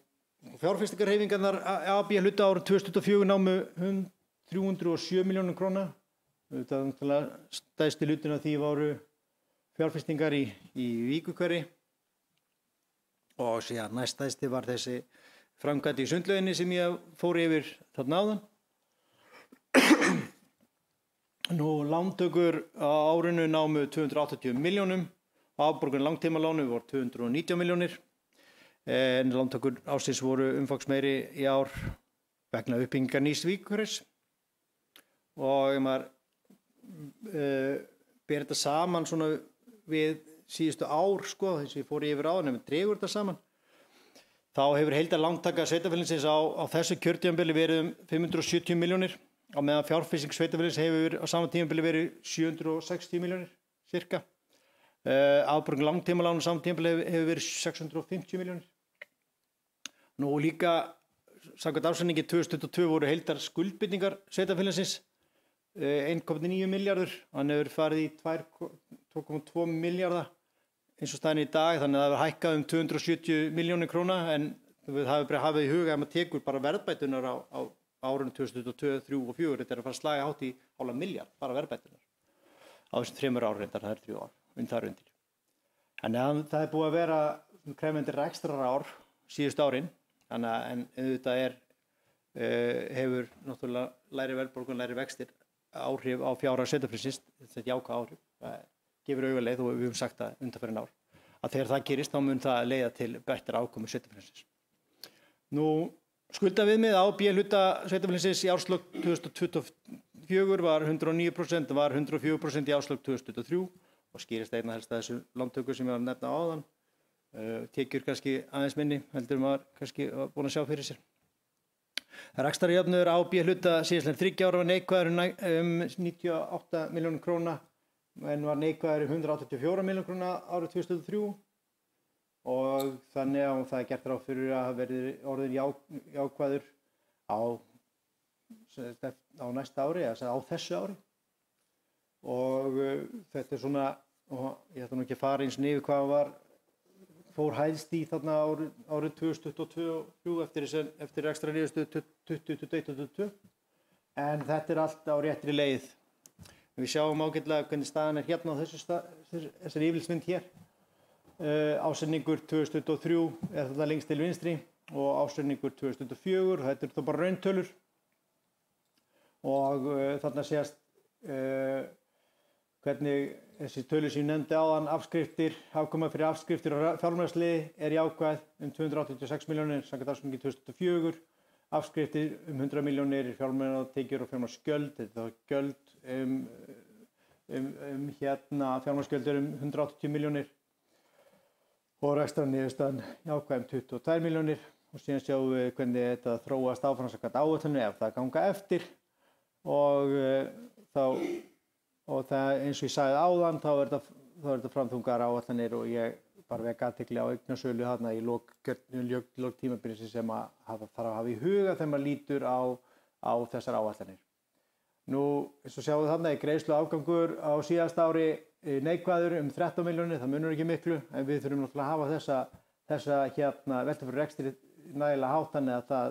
fjárfestingarhreyfingarnar A-B-hluta árið 2024 námu 307 milljónir króna. Það náttúrulega stærsti hlutin af því voru fjárfestingar í Víkurhverfi. Og síðan næststærsti var þessi framkvæmd í sundlauginni sem ég fór yfir þarna áðan. Nú lántökur á árinu námu 280 milljónum, afborgun langtímalánu voru 219 milljónir. En lántökur ársins voru umfangsmeiri í ár vegna uppbyggingar nýs Víkurhverfis. Og ef maður ber þetta saman svona við síðustu ár þess að ég fór yfir áðan ef við dregur þetta saman þá hefur heildarlántaka sveitarfélagsins á þessu kjörtímabili verið 570 milljónir á meðan fjárfesting sveitarfélagsins hefur á sama tímabili verið 760 milljónir cirka. Afborgun langtímalána á sama tímabili hefur verið 650 milljónir. Nú líka samkvæmt ársreikningi 2022 voru heildar skuldbindingar sveitarfélagsins 1,9 milljarður, hann hefur farið í 2,2 milljarða eins og staðan í dag, þannig að það hefur hækkað 270 milljónir króna, en við hafið í huga að maður tekur bara verðbætunar á árunum 2022, 2023 og 2024, þetta að fara að slaga hátt í hálfa milljarð, bara verðbætunar á þessum 3 ár reyndar, það 3 ár, þar undir. Þannig að það búið að vera krefjandi rekstrarár síðustu árin, þannig að en auðvitað hefur náttúrulega lægri verðbólga, lægri vextir áhrif á fjárhag sveitarfélagsins, þetta jákvæð áhrif, það gefur augaleið og við höfum sagt það undanfarin ár, að þegar það gerist þá mun það leiða til betri afkomu sveitarfélagsins. Skuldaviðmið á B-hluta sveitarfélagsins í árslok 2024 var 109%, var 104% í árslok 2023 og skýrist einna helst að þessu lántöku sem ég var að nefna áðan. Tekjur kannski aðeins minni, heldur maður kannski búin að sjá fyrir sér. Rekstrarjöfnuður á B-hluta síðastliðin 3 ára var neikvæður 98 milljónir króna, en var neikvæður 184 milljónir króna árið 2003. Og þannig að það gert ráð fyrir að verði orðin jákvæður á næsta ári, eða á þessu ári. Og þetta svona, og ég ætla nú ekki að fara eins niður hvað fór hæðst í þarna árið 2022 og 2023 eftir ekstra niðurstöðu 2021-2022. En þetta allt á réttri leið. Við sjáum ágætlega hvernig staðan hérna á þessari yfirlitsmynd hér. Ársreikningur 2023 þetta lengst til vinstri og ársreikningur 2024, þetta þá bara rauntölur og þarna sést hvernig þessi tölur sem ég nefndi áðan, afkoma fyrir afskriftir og fjármálagsliði jákvæð 286 milljónir samkvæmt ársreikningi 2004, afskriftir 100 milljónir, fjármálatekjur og fjármálagsgjöld, þetta gjöld fjármálagsgjöld 180 milljónir og rekstrarniðurstaðan jákvæð 22 milljónir og síðan sjáum við hvernig þetta þróast áfram samkvæmt áætlunum ef það ganga eftir og það eins og ég sagði áðan þá er þetta framþungar áætlanir og ég bara vek athygli á eignasölu þarna í lok tímabilsins sem þarf að hafa í huga þegar maður lítur á þessar áætlanir. Eins og sjáum við þarna greiðsluafgangur á síðasta ári neikvæður 13 milljónir, það munur ekki miklu, en við þurfum náttúrulega að hafa þessa veltu fyrir rekstri nægilega hátt þannig að það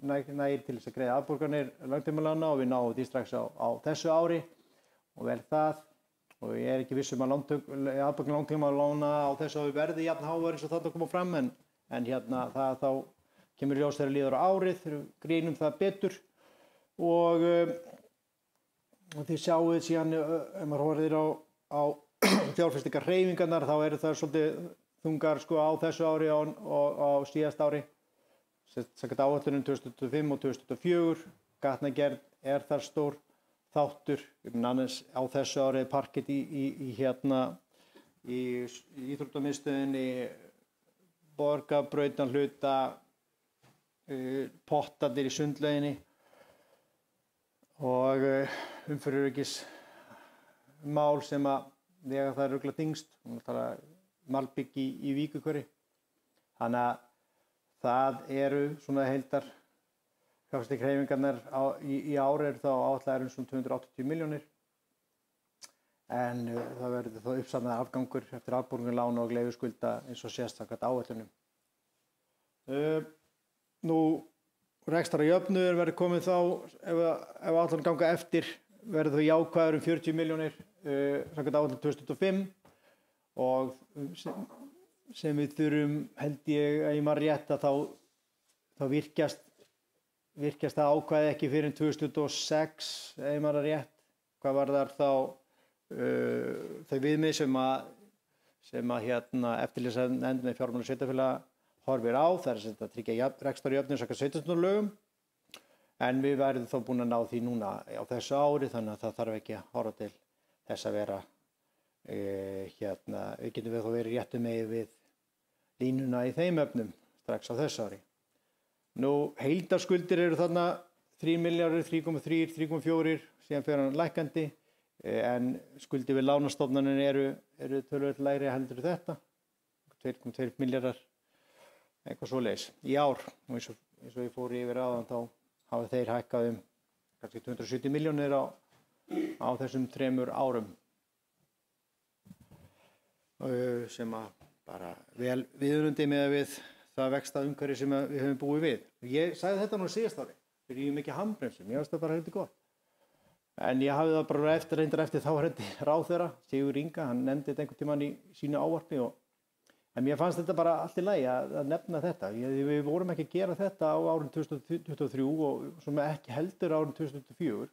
nægir til þess að greiða afborganir langtímalána og við náum því strax á þessu ári og vel það og ég ekki viss að afborganir langtímalána á þessu ári verði jafn háar eins og þetta koma fram en það þá kemur ljós þegar líður á árið, þegar við grínum það betur og þið sjáuð síðan ef maður horfir á fjárfestingarhreyfingarnar þá eru það svolítið þungar á þessu ári og á síðast ári samkvæmt áætlunum 2025 og 2024 gatnagerð þar stór þáttur annars á þessu ári parkett í íþróttamiðstöðinni Borgarbrautarhluta pottarnir í sundlauginni og umferðaröryggismál sem þegar það rugla þyngst, malbygg í Víkurhverfi. Þannig að það eru svona heildar fjárfestingarhreyfingarnar í ár eru þá áætlaðar svona 280 milljónir en það verður þá uppsafnaður afgangur eftir afborgun lána og leiguskulda eins og sést samkvæmt áætlunum. Rekstrarjöfnuður verður komið þá ef áætlanir ganga eftir verður þá jákvæður 40 milljónir samkvæmt áætlun 2025 og sem við þurfum held ég að ég maður rétt að þá virkjast það ákvæði ekki fyrir 2026 ef ég maður rétt hvað var þar þá þau viðmið sem eftirlitsnefnd með fjármála sveitarfélaga horfir á, það er að tryggja rekstrarjöfnuð samkvæmt sveitarstjórnarlögum en við verðum þá búin að ná því núna á þessu ári þannig að það þarf ekki að horfa til þess að vera við getum við þá verið réttu megin við línuna í þeim efnum strax á þessu ári. Heildarskuldir eru þarna 3 milljarðar, 3,3, 3,4 síðan fer hann lækkandi en skuldir við lánastofnanir eru töluvert lægri heldur þetta 2,2 milljarðar eitthvað svoleiðis í ár og eins og ég fór yfir áðan þá hafa þeir hækkað kannski 270 milljónir á þessum 3 árum. sem að bara vel viðunandi með við það vexta umhverfi sem við höfum búið við. Ég sagði þetta nú síðast ári, við rífum ekki handbremsum, ég veist það bara heldur gott. En ég hafði það bara reyndar eftir þáverandi ráðherra, Sigurður Inga, hann nefndi þetta einhvern tímann í sínu ávarpi en mér fannst þetta bara allt í lagi að nefna þetta. Við vorum ekki að gera þetta á árinu 2023 og svona ekki heldur árinu 2024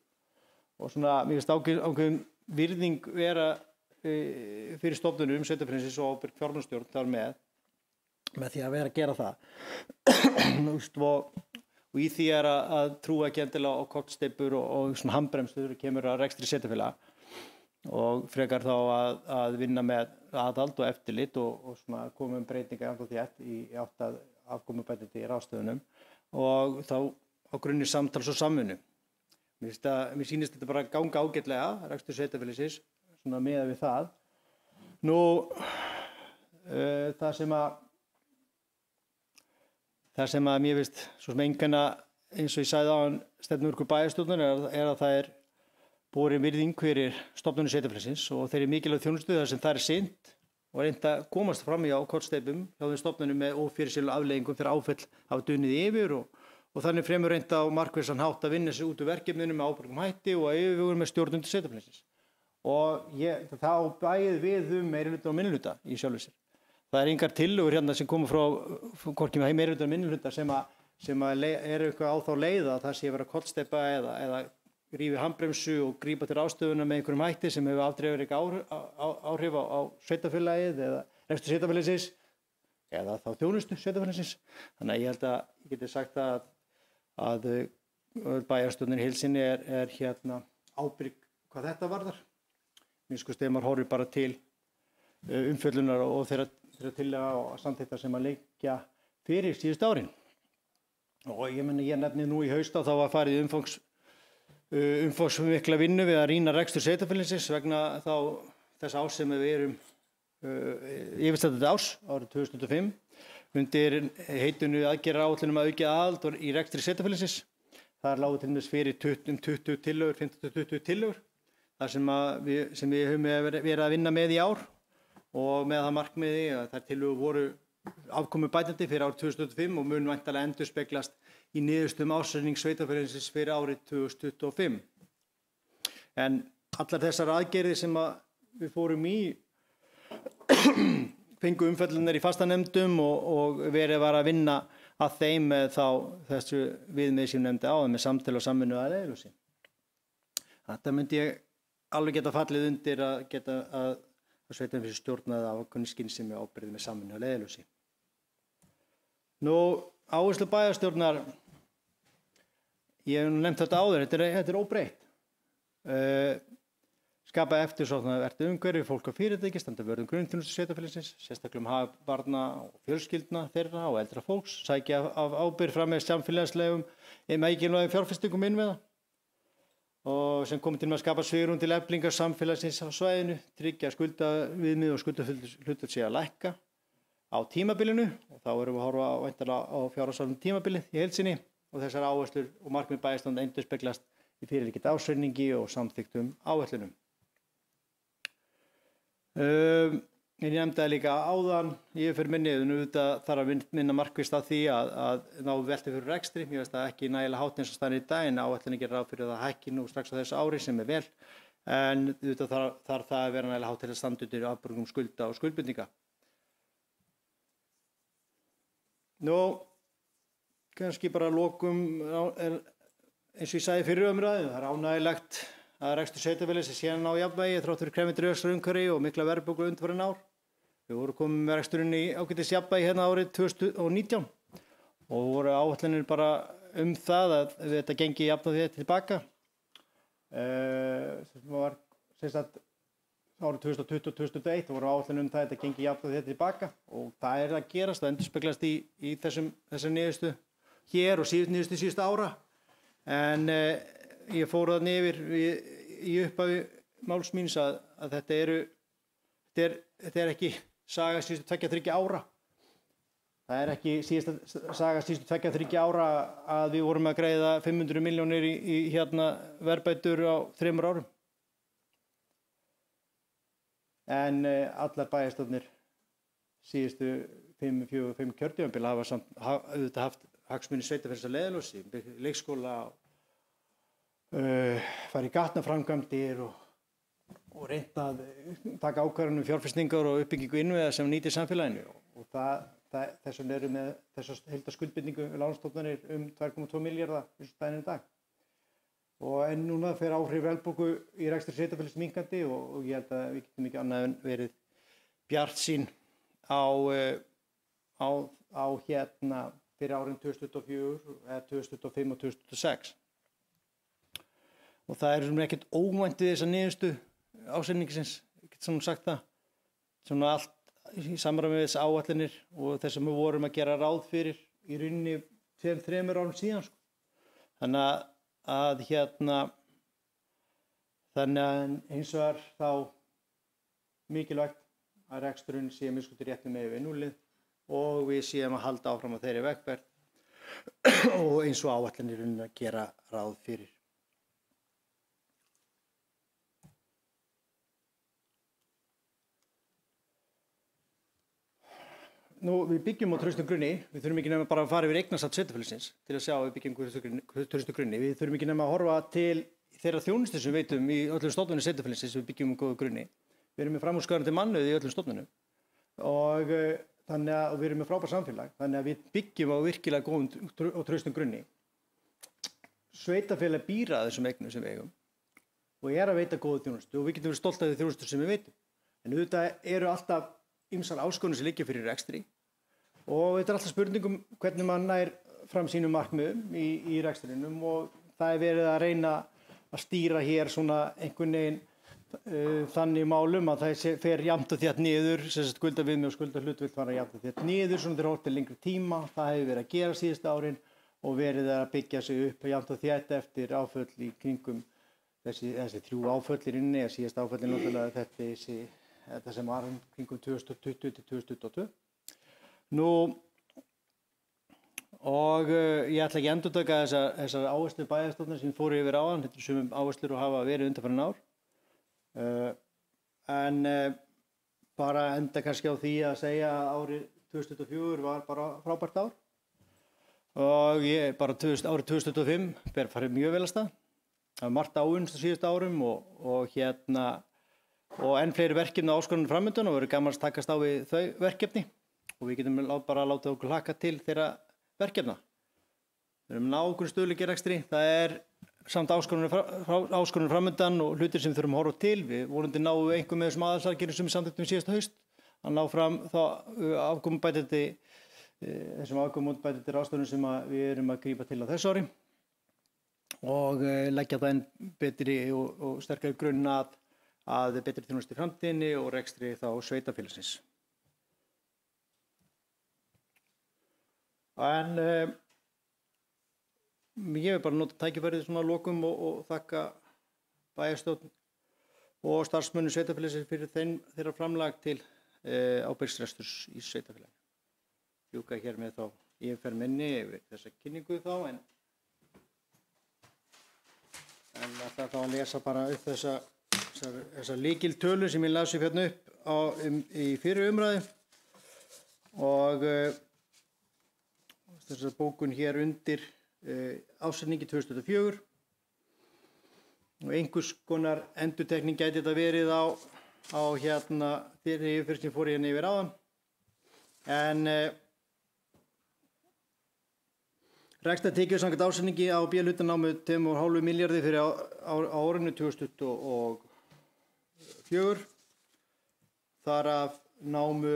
og svona mér finnst ákveðin virðing vera fyrir stofnunum sveitarfélagsins og ábyrg fjármálastjórn þar með því að vera að gera það. Og í því að trúa ekki endilega á kollsteypur og svona handbremsur kemur að rekstri sveitarfélaga og frekar þá að vinna með aðhald og eftirlit og svona koma breytingar jafnt og þétt í átt að afkomubætandi ráðstöfunum og þá á grunni samtals og samvinnu. Mér sýnist þetta bara ganga ágætlega, rekstur sveitarfélagsins, svona miðað við það. Nú, það sem að mér finnst svo sem einkenna, eins og ég sagði áðan stefnumörkun bæjarstjórnar að það borin virðing fyrir stofnunum sveitarfélagsins og þeirri mikilvægu þjónustu þar sem það sinnt og reynt að komast fram í á kollsteypum hjá þeim stofnunum með ófyrirsjáanlegum afleiðingum þegar áföll hafa dunið yfir og þannig fremur reynt á markvissan hátt að vinna sig út úr verkefninu með ábyrgum hætti og að yfirvegun með stjórnunum sveitarfélagsins. Og það á bæði við meirihluta og minnihluta í sjálfu sér. Það engar tillögur hérna sem koma frá hvorki með meirihluta og minnihluta sem eru eitthvað á þá leið að það sé að vera kollsteypa eða rífi handbremsu og grípa til ráðstöfunar með einhverjum hætti sem hefur afdrifur ekki áhrif á sveitarfélagið eða rekstur sveitarfélagsins eða þá þjónustu sveitarfélagsins. Þannig að ég held að ég geti sagt að bæjarstjórnin í heild sinni er hérna ábyrg hvað þetta varðar. Minnst ef maður horfir bara til umfjöllunar og þeirra tillaga og samþykkta sem að liggja fyrir síðustu árin. Og ég nefni nú í haust að þá var farið umfangsmikla vinnu við að rýna rekstur sveitarfélagsins vegna þá þess árs sem við erum yfirstandandi árs árið 2005 undir heitinu aðgerðaráætlun að auka aðhald í rekstri sveitarfélagsins. Þar lágu til dæmis fyrir 20 tillögur, 15-20 tillögur þar sem við höfum verið að vinna með í ár og með það markmiði að þær tillögur voru afkomubætandi fyrir árið 2005 og mun væntanlega endurspeglast í niðurstöðum ársreiknings sveitarfélagsins fyrir árið 2025. En allar þessar aðgerðir sem við fórum í fengu umfjöllunar í fastanefndum og verið var að vinna að þeim með þessu viðmið sem nefndi áðan með samtal og samvinnu að leiðarljósi. Þetta myndi ég alveg geta fallið undir að sveitarfélagsins stjórnaði af ákveðinni skynsemi og ábyrgð með samvinnu að leiðarljósi. Nú, áherslu bæjarstjórnar, ég hef nefnt þetta áður, þetta er óbreytt. Skapa eftirsóknarvert umhverfi fólk og fyrirtæki, standa vörð grunnþjónustu sveitarfélagsins, sérstaklega hag barna og fjölskyldna þeirra og eldra fólks, sækja af ábyrgð fram með samfélagslegum mikilvægum fjárfestingum innviða og sem komið til með að skapa svigrúm til eflingar samfélagsins á svæðinu, tryggja skuldaviðmið og skuldahlutfall sé að lækka á tímabilinu og þá erum við að horfa væntanlega á fjárhagsárlegum tímabilið í heild sinni og þessar áherslur og markmið bæjarstjórnar endurspeglast í fyrirliggjandi ársreikningi og samþykktum áætlunum. Ég nefndi það líka áðan, ég fyrir minni, auðvitað þarf að minna markvisst að því að ná velti fyrir rekstri. Mér veist það ekki nægilega hátt eins og staðan í dag en áætlunin gerir ráð fyrir það hækki nú strax á þessu ári sem er vel. En auðvitað þarf það að vera nægilega hátt til að standa undir afborgunum skulda og skuldbindinga. Nú, kannski bara að lokum, eins og ég sagði fyrir umræðu, það er ánægilegt að rekstur sveitarfélagsins sé að ná jafnvægi þrátt fyrir krefjandi rekstrarumhverfi og mikla verðbólgu undanfarin ár. Við vorum komin með reksturinn í ágætis jafnvægi hérna árið 2019 og voru áætlanir bara það að þetta gengi jafn og þétt tilbaka. Sem var árið 2020 og 2021 voru áætlanir það að þetta gengi jafn og þétt tilbaka og það er að gerast, það endurspeglast í þessar niðurstöðu hér og niðurstöðu síðustu ára. En ég fór þarna yfir í upphafi máls míns að þetta er ekki saga síðustu 2-3 ára. Það er ekki síðasta saga síðustu 2-3 ára að við vorum að greiða 500 milljónir í verðbætur á 3 árum. en allar bæjarstjórnir síðustu 5 kjörtímabil hafa samt auðvitað haft hagsmuni sveitarfélags að leiðarljósi, leikskóla, fara í gatnaframkvæmdir og reynt að taka ákvarðanir um fjárfestingar og uppbyggingu innviða sem nýtir samfélaginu og þess vegna eru með þessa heildarskuldbindingu lánastofnanir 2,2 milljarða eins og daginn í dag. En núna fer áhrif verðbólgu í rekstri sveitarfélags minnkandi og ég held að við getum ekki annað en verið bjartsýn á fyrir árin 2024, 2025 og 2026. Og það er svona ekkert óvænt við þessa niðurstu ásetningisins, ég get svona sagt það. Svona allt í samræmi við þessar áætlanir og þess að við vorum að gera ráð fyrir í rauninni 2-3 árum síðan. Þannig að hins vegar þá mikilvægt að reksturinn sé miskutur réttum með við núlið og við séum að halda áfram á þeirri vegferð og eins og áætlanir að gera ráð fyrir. Nú, við byggjum á traustum grunni, við þurfum ekki nema bara að fara yfir eignasafn sveitarfélagsins til að sjá að við byggjum traustum grunni. Við þurfum ekki nema að horfa til þeirra þjónustu sem við veitum í öllum stofnunum sveitarfélagsins við byggjum góðu grunni. Við erum með framúrskarandi mannauð í öllum stofnunum og við erum með frábært samfélag, þannig að við byggjum á virkilega góðum og traustum grunni. Sveitarfélag býr að þessum eignum sem við eigum og að veita góða þjónustu og við getum verið stolt af því þjónustu sem við veitum. En auðvitað eru alltaf ýmsar áskoranir sem liggja fyrir rekstri og þetta er alltaf spurningum hvernig maður nær fram sínum markmiðum í rekstrinum og það er verið að reyna að stýra hér svona einhvern veginn þannig málum að það fer jafnt og þétt niður, skuldaviðmið og skuldahlutfall fara jafnt og þétt niður svona þegar horft til lengri tíma, það hefur verið að gera síðustu árin og verið að byggja sig upp jafnt og þétt eftir áföll í kringum þessi 3 áföll í rauninni, síðasta áföllin náttúrulega þetta sem var kringum 2020 til 2022. Nú, og ég ætla ekki að endurtaka þessar áherslur bæjarstjórnar sem fóru yfir áðan, þetta eru sumum áherslur og hafa verið undanfarin ár. Bara enda kannski á því að segja að árið 2024 var bara frábært ár og árið 2025 ber farið mjög vel af stað. Það var margt áunnist á síðustu árum og enn fleiri verkefni og áskoranir framundan og verður gaman að takast á við þau verkefni og við getum bara að láta okkur hlakka til þeirra verkefna. Við erum nákvæmlega stöðugleiki í rekstri, það er samt áskoranir framundan og hlutir sem við þurfum að horfa til. Við vonandi náum við einhver með þessum aðhaldsargerðum sem við samþykktum síðasta haust að ná fram þessum afkomubætandi ráðstöfunum sem við erum að grípa til á þessu ári og leggja það enn betri og sterkari grunn að betri þjónustu í framtíðinni og rekstri þá sveitarfélagsins. En ég vil bara nota tækifærið svona að lokum og þakka bæjarstjórn og starfsmönnum sveitarfélagsins fyrir þeirra framlag til ábyrgsreksturs í sveitarfélaginu. Ljúka hér með þá yfirferð minni yfir þessa kynningu þá en ætla þá að lesa bara upp þessa lykiltölu sem ég las hérna upp í fyrri umræðu og þessar bókun hér undir ásetningi 2004 og einhvers konar endurtekning gæti þetta verið á þeirri yfirferð sem fór hérna yfir áðan en rekstrartekjur samkvæmt ásetningi á B-hluta námu 2,5 milljarði fyrir árinu 2024 þar af námu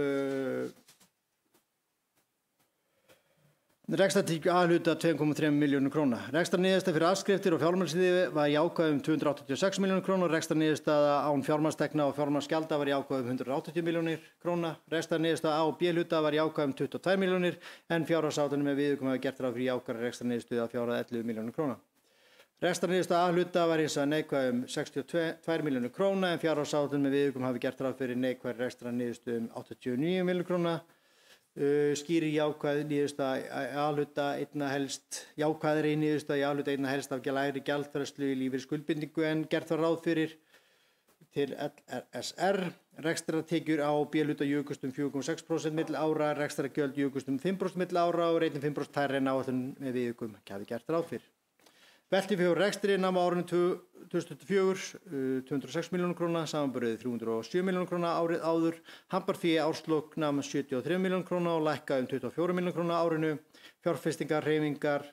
rekstrartekjur A-hluta 2,3 milljónir króna. Rekstrarniðurstaða fyrir afskriftir og fjármagnsliði var jákvæð 286 milljónir króna og rekstrarniðurstaða án fjármagnstekna og fjármagnsgjalda var jákvæð 180 milljónir króna. Rekstrarniðurstaða A- og B-hluta var jákvæð 22 milljónir en fjárhagsáætlanir með viðaukum hafa gert ráð fyrir jákvæðri rekstrarniðurstöðu að fjárhæð 11 milljónir króna. Rekstrarniðurstaða A-hluta var hins vegar neikvæð 62 milljónir króna en fjárhagsáætlanir með viðaukum hafa gert ráð fyrir neikvæðri rekstrarniðurstöðu 89 milljónir króna. Skýrir jákvæð niðurstaða A-hluta einna helst jákvæðri niðurstaða í A-hluta einna helst af lægri gjaldfærslu í lífeyrisskuldbindingu en gert var ráð fyrir til LSR. Rekstrartekjur á B-hluta jukust 4,6% milli ára, rekstrargjöld jukust 5% milli ára og reyndin 5% hærri en áætlun með viðaukum hafi gert ráð fyrir. Velti fyrir rekstri nam á árinu 2024 206 milljónir króna, samanburðið 307 milljónir króna árið áður. Hambarfé árslok nam 73 milljónir króna og lækka 24 milljónir króna árinu. Fjárfestingar, hreyfingar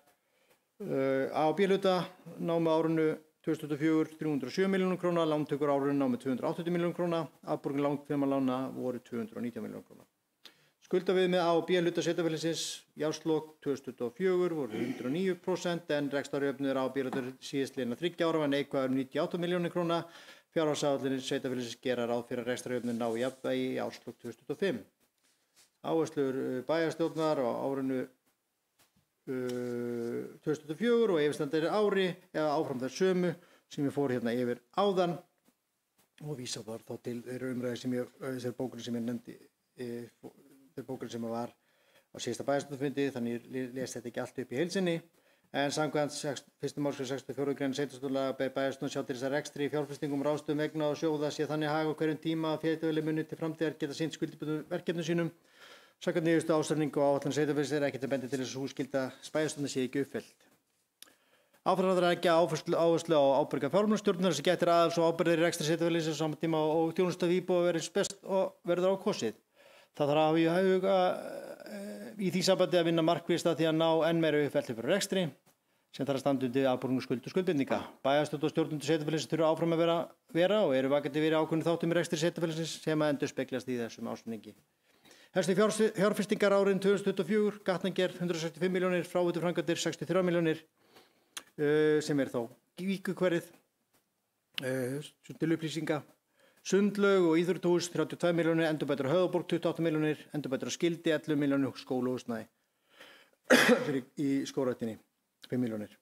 á B-hluta námu árinu 2024 307 milljónir króna, lántökur árinu námu 280 milljónir króna, afborgun langtímalána voru 219 milljónir króna. Skuldaviðmið á B-hluta sveitarfélagsins í árslok 2024 voru 109% en rekstrarjöfnuður á B-hluta síðastliðinna 3 ára var neikvæður 98 milljónir króna. Fjárhagsáætlanir sveitarfélagsins gera ráð fyrir að rekstrarjöfnuður ná jafnvægi í árslok 2025. Áherslur bæjarstjórnar á árinu 2024 og yfirstandandi ári eða áfram þær sömu sem ég fór hérna yfir áðan og vísa þar þá til þeirra umræði sem þessar bókunum sem ég nefndi þeirra bókunum sem var á síðasta bæjarstjórnarfundi, þannig ég les þetta ekki allt upp í heilsinni en samkvæmt 1. málsgrein 64. grein sveitarstjórnarlaga ber bæjarstjórn sjá til þess að rekstri, fjárfestingum, ráðstöfum eigna og sjóða sé þannig hag á hverjum tíma að sveitarfélög muni til framtíðar geta sinnt skuldbundnum verkefnum sínum. Samkvæmt niðurstu ástæðningu og áætlun sveitarfélags er ekkert að bendi til þess að sú skylda bæjarstjórnar sé ekki uppfyllt. Áfram að leggja áherslu á ábyrga fjármálastjórnar sem gætir aðals og ábyrgðir í rekstri sveitarfélagsins á sama tíma og þjónusta við íbúa verður best og verður á kosið. Það þarf að hafa í huga í því sambandi að vinna markvisst að því að ná enn meira uppfyllt fyrir rekstri sem þarf að standa undir afborgun skuld og skuldbindinga. Bæjarstjórn og stjórnendur sveitarfélagsins þurfa áfram að vera og eru vakandi verið ákveðnum þáttum í rekstri sveitarfélagsins sem að endurspeglast í þessum ásetningi. Helstu fjárfestingar árin 2024, gatnagerð 165 milljónir, fráveituframkvæmdir 63 milljónir sem þá Víkurhverfið til upplýsinga, sundlaug og íþróttahús 32 milljónir, endurbætur á Höfðaborg 28 milljónir, endurbætur á Skildi 11 milljónir og skólahúsnæði í skógræktinni 5 milljónir.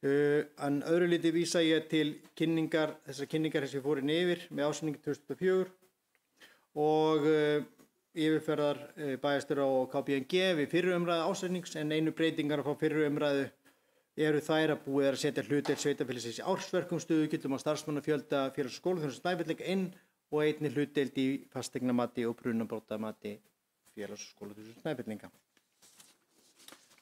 En öðru liti vísa ég til þessar kynningar sem ég fór inn yfir með ásetningi 2004 og yfirferðar bæjarstjóra og KPMG við fyrri umræðu ásetnings en einu breytingar frá fyrri umræðu eru þær að búið að setja hlutdeild sveitarfélagsins í ársverkum, stöðugildum og starfsmannafjölda félags- og skólaþjónustu Snæfellinga inn og einnig hlutdeild í fasteignamati og brunabótamati félags- og skólaþjónustu Snæfellinga.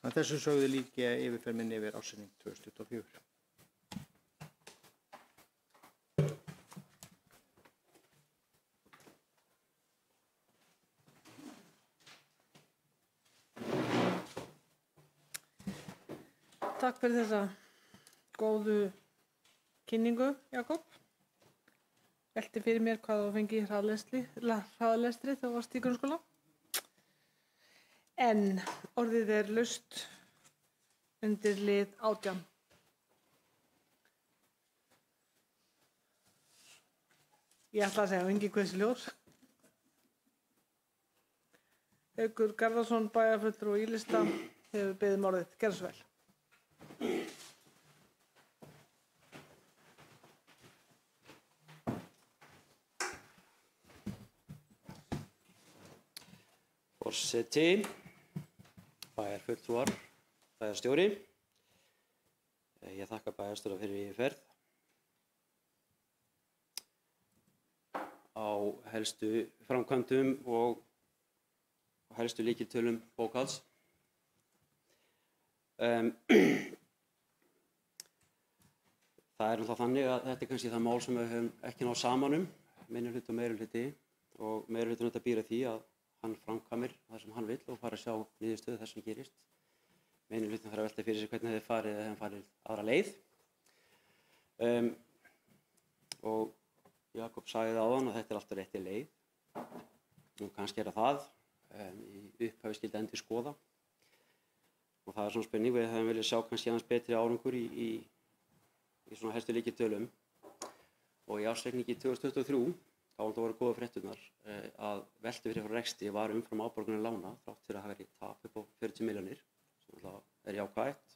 Að þessu sögðu lýk ég yfirferð minni yfir ásetning 2024. Takk fyrir þessa góðu kynningu, Jakob. Velti fyrir mér hvað þú fengi hraðalestri þegar þú varst í grunnskóla. En orðið er laust undir lið 18. Ég ætla að segja Ingi Kveðsljós. Haukur Garðarsson, bæjarfulltrúi og Ílista, hefur beðið orðið. Gerðu svo vel. Forseti, bæjarfulltrúar, bæjarstjóri. Ég þakka bæjarstjóra fyrir yfirferð á helstu framkvæmdum og helstu lykiltölum bókhalds. Það er náttúrulega þannig að þetta er kannski það mál sem við höfum ekki náð saman minnihluti og meirihluti og meirihlutinn þetta býr að því að hann framkvæmir það sem hann vill og fara að sjá niðurstöðu þess sem gerist. Meirihlutinn þarf að velta fyrir sig hvernig það farið eða hann farið aðra leið. Og Jakob sagði áðan að þetta er alltaf rétti leið. Nú kannski er það í upphafi skyldi endur skoða. Og það er svona spurning, við hefum viljað sjá kannski aðeins betri árangur í svona helstu lykiltölum. Og í ársreikningi 2023, þá voru góða frétturnar að veltu fyrir rekstri var umfram afborganir lána þrátt fyrir að hafa verið tap upp á 40 milljónir, sem alltaf er jákvætt.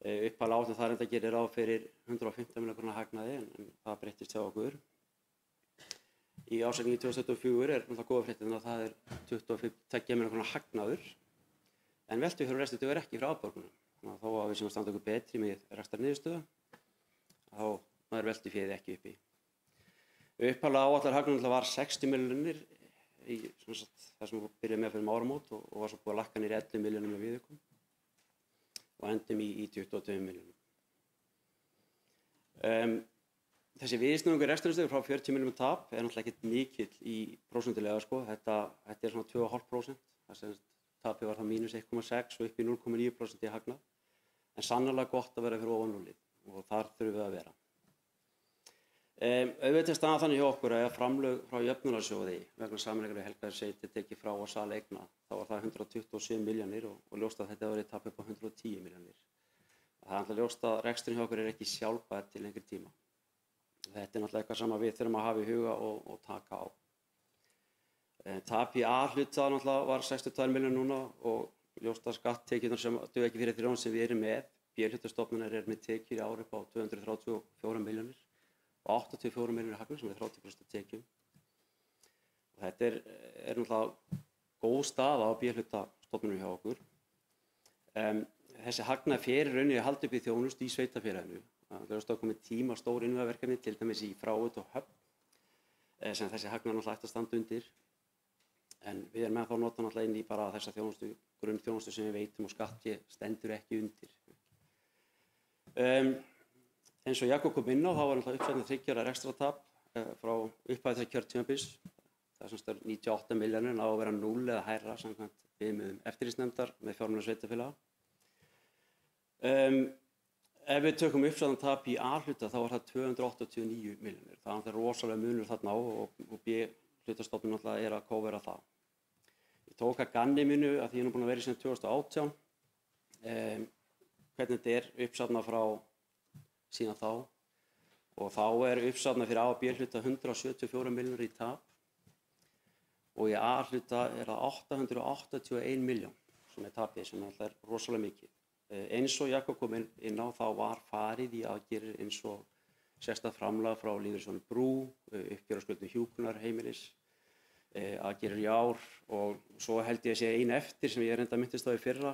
Upphaflega áætlun þar enda gerir ráð fyrir 115 milljóna króna hagnaði en það breyttist hjá okkur. Í ársreikningi 2024 er alltaf góða frétturnar að það er 22 milljóna króna hagnaður. En veltu fyrir rekstri dugar ekki frá afborgunum. Þannig að þó að við séum að standa okkur betri með rekstrarniðurstöðu, þá er veltuféð ekki uppi. Upphaflega áætlaður hagnaður var 60 milljónir í það sem við byrjuðum með fyrir áramót og var svo búið að lækka niður í 11 milljónum með viðaukum og endum í 22 milljónum. Þessi viðsnúningur rekstrarins frá 40 milljónum tap er náttúrulega ekkert mikill í prósentulega sko. Þetta er svona 2,5%. Það sem tapið var það mínus 1,6 og upp í 0,9% í hagnað. En sannarlega gott að vera fyrir ofan núllið og þar þurfum við að vera. Auðvitað staðan þannig hjá okkur að framlög frá jöfnunarsjóði vegna sameiningar við Helgaðsseyti tekið frá að sala eigna. Þá var það 127 milljónir og ljóst að þetta verið tapið upp á 110 milljónir. Það er alltaf ljóst að reksturinn hjá okkur er ekki sjálfbær til lengri tíma. Þetta er náttúrulega eitthvað sem við þurfum að hafa í huga og taka á. Tap í A-hluta náttúrulega var 62 milljónir núna og ljóst að skatttekjurnar sem duga ekki fyrir þrjón sem við erum með. B-hlutastofnunar eru með tekjur í ár upp á 234 milljónir og 84 milljónir hagnað sem er 30% tekjum. Og þetta er náttúrulega góð staða á B-hlutastofnunum hjá okkur. Þessi hagnað fer í rauninni að halda upp í þjónustu í sveitarfélaginu. Það er að komið tíma stór innviðaverkefni til dæmis í Fráveit og Höfn sem þessi hagnað náttúrulega ætti að standa undir. En við erum með þá nota náttúrulega inn í bara þessa þjónustu, grunnþjónustu sem við veitum og skatti stendur ekki undir. Eins og Jakob kom inn á þá var náttúrulega uppsætnað 3 ára rekstratap frá upphæð þess kjörtímabils. Það sem stöður 98 milljónir á að vera 0 eða hærra samkvæmt viðmiðum eftirlitsnefndar með fjármuna sveitarfélaga. Ef við tökum uppsætnað tap í A-hluta þá var það 289 milljónir. Það er rosalega munur þarna á og B-hlutastofnun náttúrulega er að kóvera það. Ég tók að ganni mínu að því ég er nú búinn að vera í síðan 2018. Hvernig þetta er uppsafnað frá síðan þá og þá er uppsafnað fyrir A- og B-hluta 174 milljónir í tap og í A-hluta er það 881 milljón sem er tapið sem er rosalega mikið. Eins og Jakob kom inn á þá var farið í aðgerðir eins og sérstakt framlag frá Lífeyrissjóði Brú, uppgjör á skuldum hjúkrunarheimilis, aðgerðir í ár og svo held ég að sé ein eftir sem ég reynda minntist á í fyrra.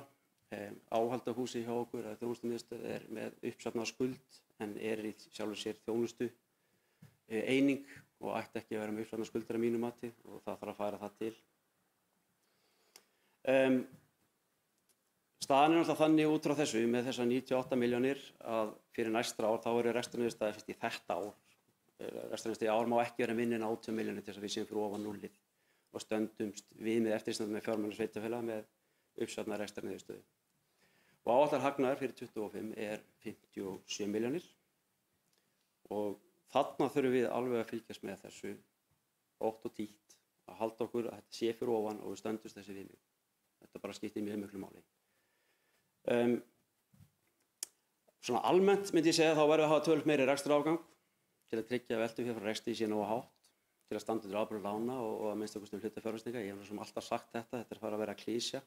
Áhaldahúsi hjá okkur að þjónustumiðstöð er með uppsafnaða skuld en er í sjálfur sér þjónustu eining og ætti ekki að vera með uppsafnaða skuldir að mínu mati og það þarf að færa það til. Staðan er náttúrulega þannig út frá þessu með þessar 98 milljónir að fyrir næsta ár þá eru rekstrarniðurstaða fyrst í þetta ár. Rekstrarniðurstaða í ár má ekki vera minni en 18 milljónir til þess að við séum fyrir ofan núllið og stöndumst við með eftirlitsnefnd með fjármuna sveitarfélaga með uppsafnaða rekstrarniðurstöðu. Og áætlaður hagnaður fyrir 2025 er 57 milljónir og þarna þurfum við alveg að fylgjast með þessu ótt og títt að halda okkur að þetta sé fyrir ofan og við stöndumst þessi viðmið. Þetta bara skiptir mjög miklu máli. Svona almennt myndi ég segja þá verðum við að hafa töluvert meiri rekstrarafgang til að tryggja veltufé frá rekstri sé nógu hátt til að standa undir ábyrgð lána og að minnsta kosti hlutafjárfestinga. Ég hef alltaf sagt þetta er farið að vera klísja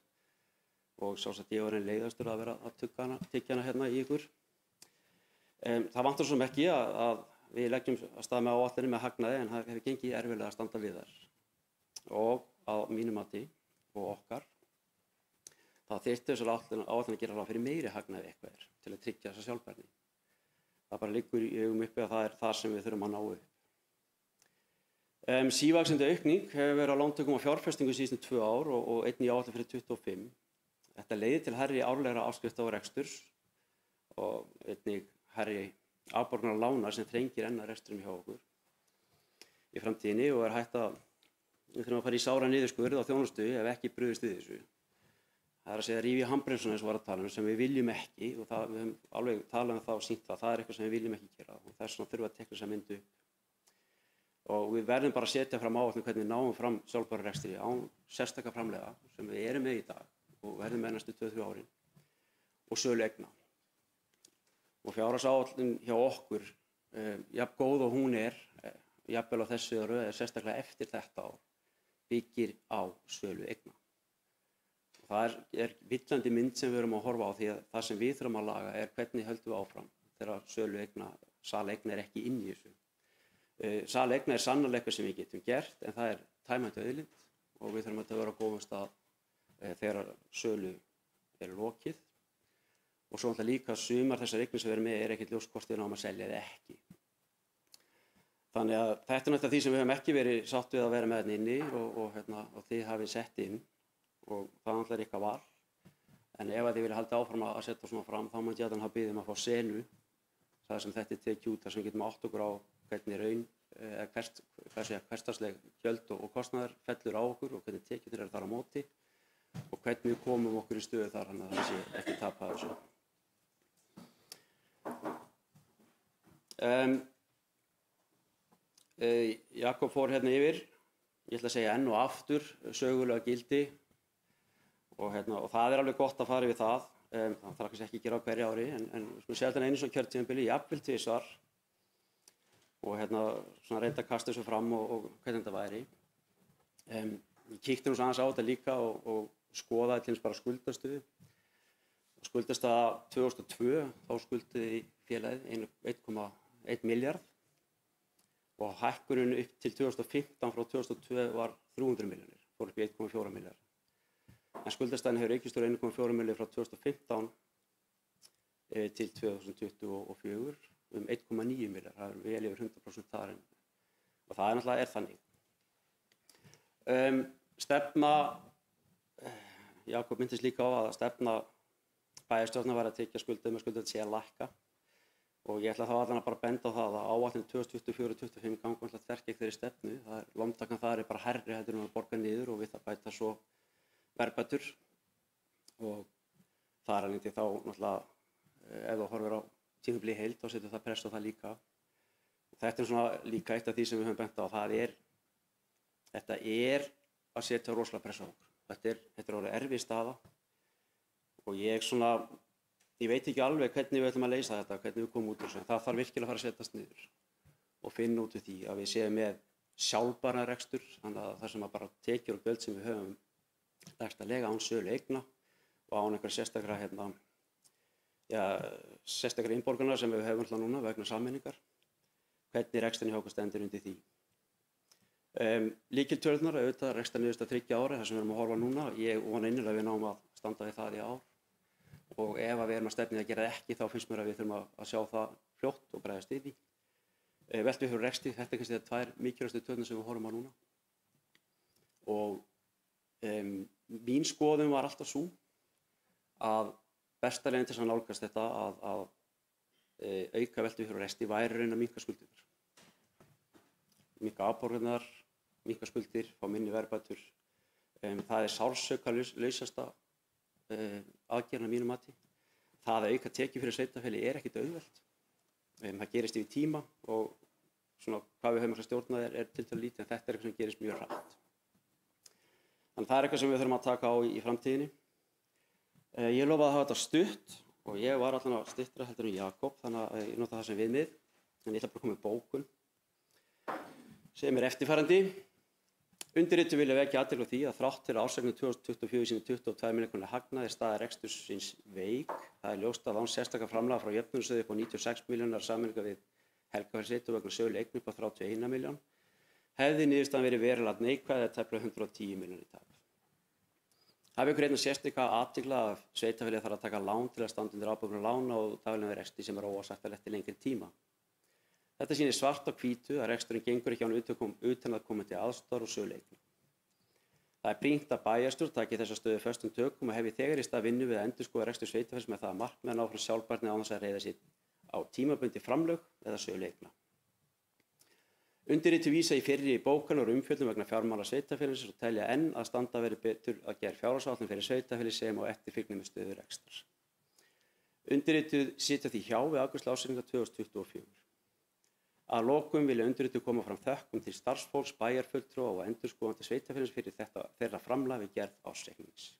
og sjálfsagt ég var einn leiðastur að vera að tyggja hana hérna í ykkur. Það vantar svo ekki að við leggjum að stað með áætlanir með hagnaði en það hefur gengið erfiðlega að standa við þær. Og á mínu mati og okkar þá þyrfti þessar áætlanir að gera ráð fyrir meiri hagnaði eitthvað til að tryggja þessa sjálfbærni. Það bara liggur í augum uppi að það er það sem við þurfum að ná upp. Sívaxandi aukning hefur verið á lántökum og fjárfestingu síðustu 2 ár og einnig í áætlun fyrir 25. Þetta leiðir til hærri árlegra afskrifta og reksturs og einnig hærri afborgunar lána sem þrengir enn að rekstrinum hjá okkur í framtíðinni og hægt að við þurfum að fara í sára niðurskurð á þjónustu ef ekki brugðist við þessu. Það er að segja rífi handbremsuna eins og var að tala um sem við viljum ekki og það, við höfum alveg talað um það og sýnt það er eitthvað sem við viljum ekki gera og þess vegna þurfum við að tekna þessa mynd upp. Og við verðum bara að setja fram áætlun hvernig við náum fram sjálfbæra rekstri án sérstaka framleiða sem við erum með í dag og verðum með næstu 2-3 árin og sölu eigna. Og fjárhagsáætlun hjá okkur, jafn góð og hún jafnvel á þessu ári eða sérstaklega eftir þetta ár, byggir á sölu eigna. Og það er villandi mynd sem við erum að horfa á því að það sem við þurfum að laga er hvernig höldum við áfram þegar sölu eigna, sala eigna er ekki inn í þessu. Sala eigna er sannarlega eitthvað sem við getum gert en það er tæmandi auðlind og við þurfum að vera á góðum stað þegar sölu er lokið og svo líka sumar þessar eignir sem við erum með ekkert ljóst hvort við náum að selja eða ekki. Þannig að þetta er náttúrulega því sem við höfum ekki verið sátt við að vera með hérna inni og þið hafið sett inn og það er náttúrulega eitthvað val. En ef þið viljið halda áfram að setja svona fram, þá myndi ég að biðja að fá senu, það sem þetta er tekið út, þar sem við getum átt okkur á hvernig raun, hversdagsleg gjöld og kostnaðar fellur á okkur og hvernig tekjurnar eru þar á móti og hvernig við komum okkur í stöðu þar, þannig að það sé ekki tapað þessu. Jakob fór hérna yfir, ég ætla að segja enn og aftur, sögulega gildi og það er alveg gott að fara yfir það. Það þarf kannski ekki að gera á hverju ári en við séum þetta einu svona kjörtímabili, jafnvel tvisvar og svona reynda að kasta þessu fram og hvernig þetta væri. Ég kíkti nú aðeins á þetta líka og skoðaði til þess bara skuldastöðu. Skuldastaða 2002, þá skuldaði félagið 1,1 milljarð og hækkunin upp til 2015 frá 2002 var 300 milljónir, fór upp í 1,4 milljarð. En skuldastaðan hefur aukist úr 1,4 milljarð frá 2015 til 2024 um 1,9 milljarð. Það er vel yfir 100% þar og það er náttúrulega þannig. Stefna, Jakob myndist líka á að stefna bæjarstjórnar var að tryggja skuldum með skuldum sé að lækka og ég ætla þá allan að bara benda á það að áætlun 2024-2025 ganga alltaf þvert gegn þeirri stefnu. Lántakan þar er bara hærri heldur en að borga niður og við það bæta svo verðbætur og þar alveg þá náttúrulega ef þú horfir á tímabilið í heild þá setur það press á það líka. Þetta er svona líka eitt af því sem við höfum bent á. Þetta er að setja rosalega press á okkur. Þetta er orðið erfið staða og ég veit ekki alveg hvernig við ætlum að leysa þetta, hvernig við komum út úr þessu. Það þarf virkilega að fara að setjast niður og finna út úr því að við séum með sjálfbæran rekstur, þannig að það sem að bara tekjur og gjöld sem við höfum dagslega án sölu eigna og án einhverja sérstakra innborgana sem við höfum alltaf núna vegna sameiningar, hvernig reksturinn hjá okkur stendur undir því. Lykiltölurnar, auðvitað rekstrarniðurstaða 3 ára, það sem við erum að horfa núna, ég vona innilega að við náum að standa við það í ár og ef við erum að stefna að gera það ekki þá finnst mér að við þurfum að sjá það fljótt og bregðast við því. Veltu við fyrir rekstri, þetta er kannski það 2 mikilvægustu tölurnar sem við horfum á núna og mín skoðun var alltaf sú að besta leiðin til þess að nálgast þetta að auka veltu við fyrir rekstri væri að reyna að minnka skuldirnar. Minnka afborganirnar, minnka skuldir, fá minni verðbætur. Það er sársaukalausasta aðgerðin að mínu mati. Það að auka tekjur fyrir sveitarfélagið er ekkert auðvelt. Það gerist yfir tíma og svona hvað við höfum að stjórna er tiltölulega lítið en þetta er eitthvað sem gerist mjög hratt. Þannig það er eitthvað sem við þurfum að taka á í framtíðinni. Ég lofaði að hafa þetta stutt og ég var allan að styttra heldur en Jakob þannig að ég nota það sem viðmið en ég ætla bara að koma með bókun sem er eftirfarandi. Undirrituð vilja vekja athygli á því að þrátt fyrir ársreikning 2024 sínu 22 milljónir króna hagnað er staða rekstursins veik. Það er ljóst að án sérstaka framlaga frá jöfnunarsjóði upp á 96 milljónar sameiningar við Helgafellssveit og vegna sölu eigna upp á 31 milljón. Hefði niðurstaðan verið verulega neikvæð eða tæplega 110 milljónir í tap. Hafi ykkur einnig sérstaka athygli að sveitarfélagið þarf að taka lán til að standa undir afborgun lána og daglegum rekstri sem er óásættanlegt til lengri tíma. Þetta sýnir svart á hvítu að reksturinn gengur ekki án utanaðkomandi aðstoðar og sölu eigna. Það er brýnt að bæjarstjórn taki þessa stöðu föstum tökum og hefji þegar í stað vinnu við að endurskoða rekstur sveitarfélags með það að markmið að ná frá sjálfbærni án þess að reiða sér á tímabundin framlög eða sölu eigna. Undirrituð vísa í fyrri bókanir og umfjöllun vegna fjármála sveitarfélagsins og telja enn að standa verið betur að gera fjárhagsáætlun fyrir sveitarfélagið sem og eftirfylgni með stöðu reksturs. Undirrituð sitja því hjá við afgreiðslu ársreikninga 2024. Að lokum vilja undirrituð koma fram þökkum til starfsfólks, bæjarfulltrúa og endurskoðandi sveitarfélagsins fyrir þeirra framlag við gerð ársreiknings.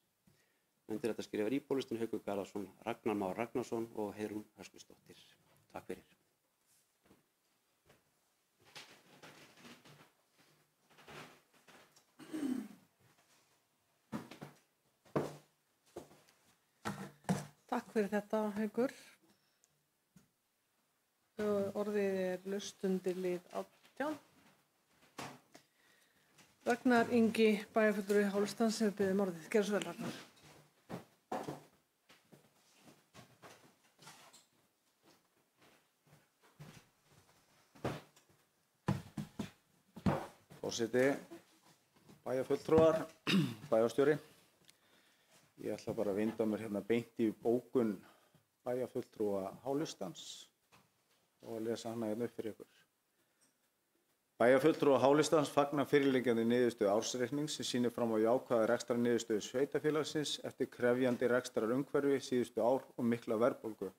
Undir þetta skrifar íbúalistinn Haukur Garðarsson, Ragnar Már Ragnarsson og Heiðrún Höskuldsdóttir. Takk fyrir. Takk fyrir þetta, Haukur. Orðið er laust undir lið 18. Ragnar Ingi, bæjarfulltrúi Hálsdals, hefur beðið orðið. Gerðu svo vel, Ragnar. Forseti, bæjarfulltrúar, bæjarstjóri. Ég ætla bara að vinda mér hérna beint í bókun bæjarfulltrúa Hálistans og lesa hana hérna upp fyrir ykkur. Bæjarfulltrúa Hálistans fagnar fyrirliggjandi niðurstöðu ársreiknings sem sýnir fram á jákvæða rekstrarniðurstöðu sveitarfélagsins eftir krefjandi rekstrarumhverfi síðustu ár og mikla verðbólgu.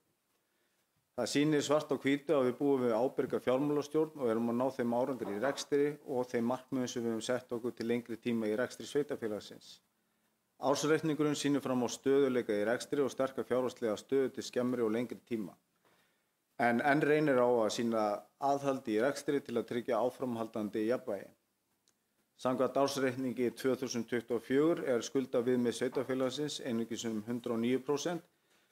Það sýnir svart á hvítu að við búum við ábyrga fjármálastjórn og erum að ná þeim árangri í rekstri og þeim markmiðum sem við höfum sett okkur til lengri tíma í rekstri sveitarfélagsins. Ársreikningurinn sýnir fram á stöðuleika í rekstri og sterka fjárhagslega stöðu til skemmri og lengri tíma. En enn reynir á að sýna aðhaldi í rekstri til að tryggja áframhaldandi jafnvægi. Samkvæmt ársreikningi 2024 skuldaviðmið sveitarfélagsins einungis 109%,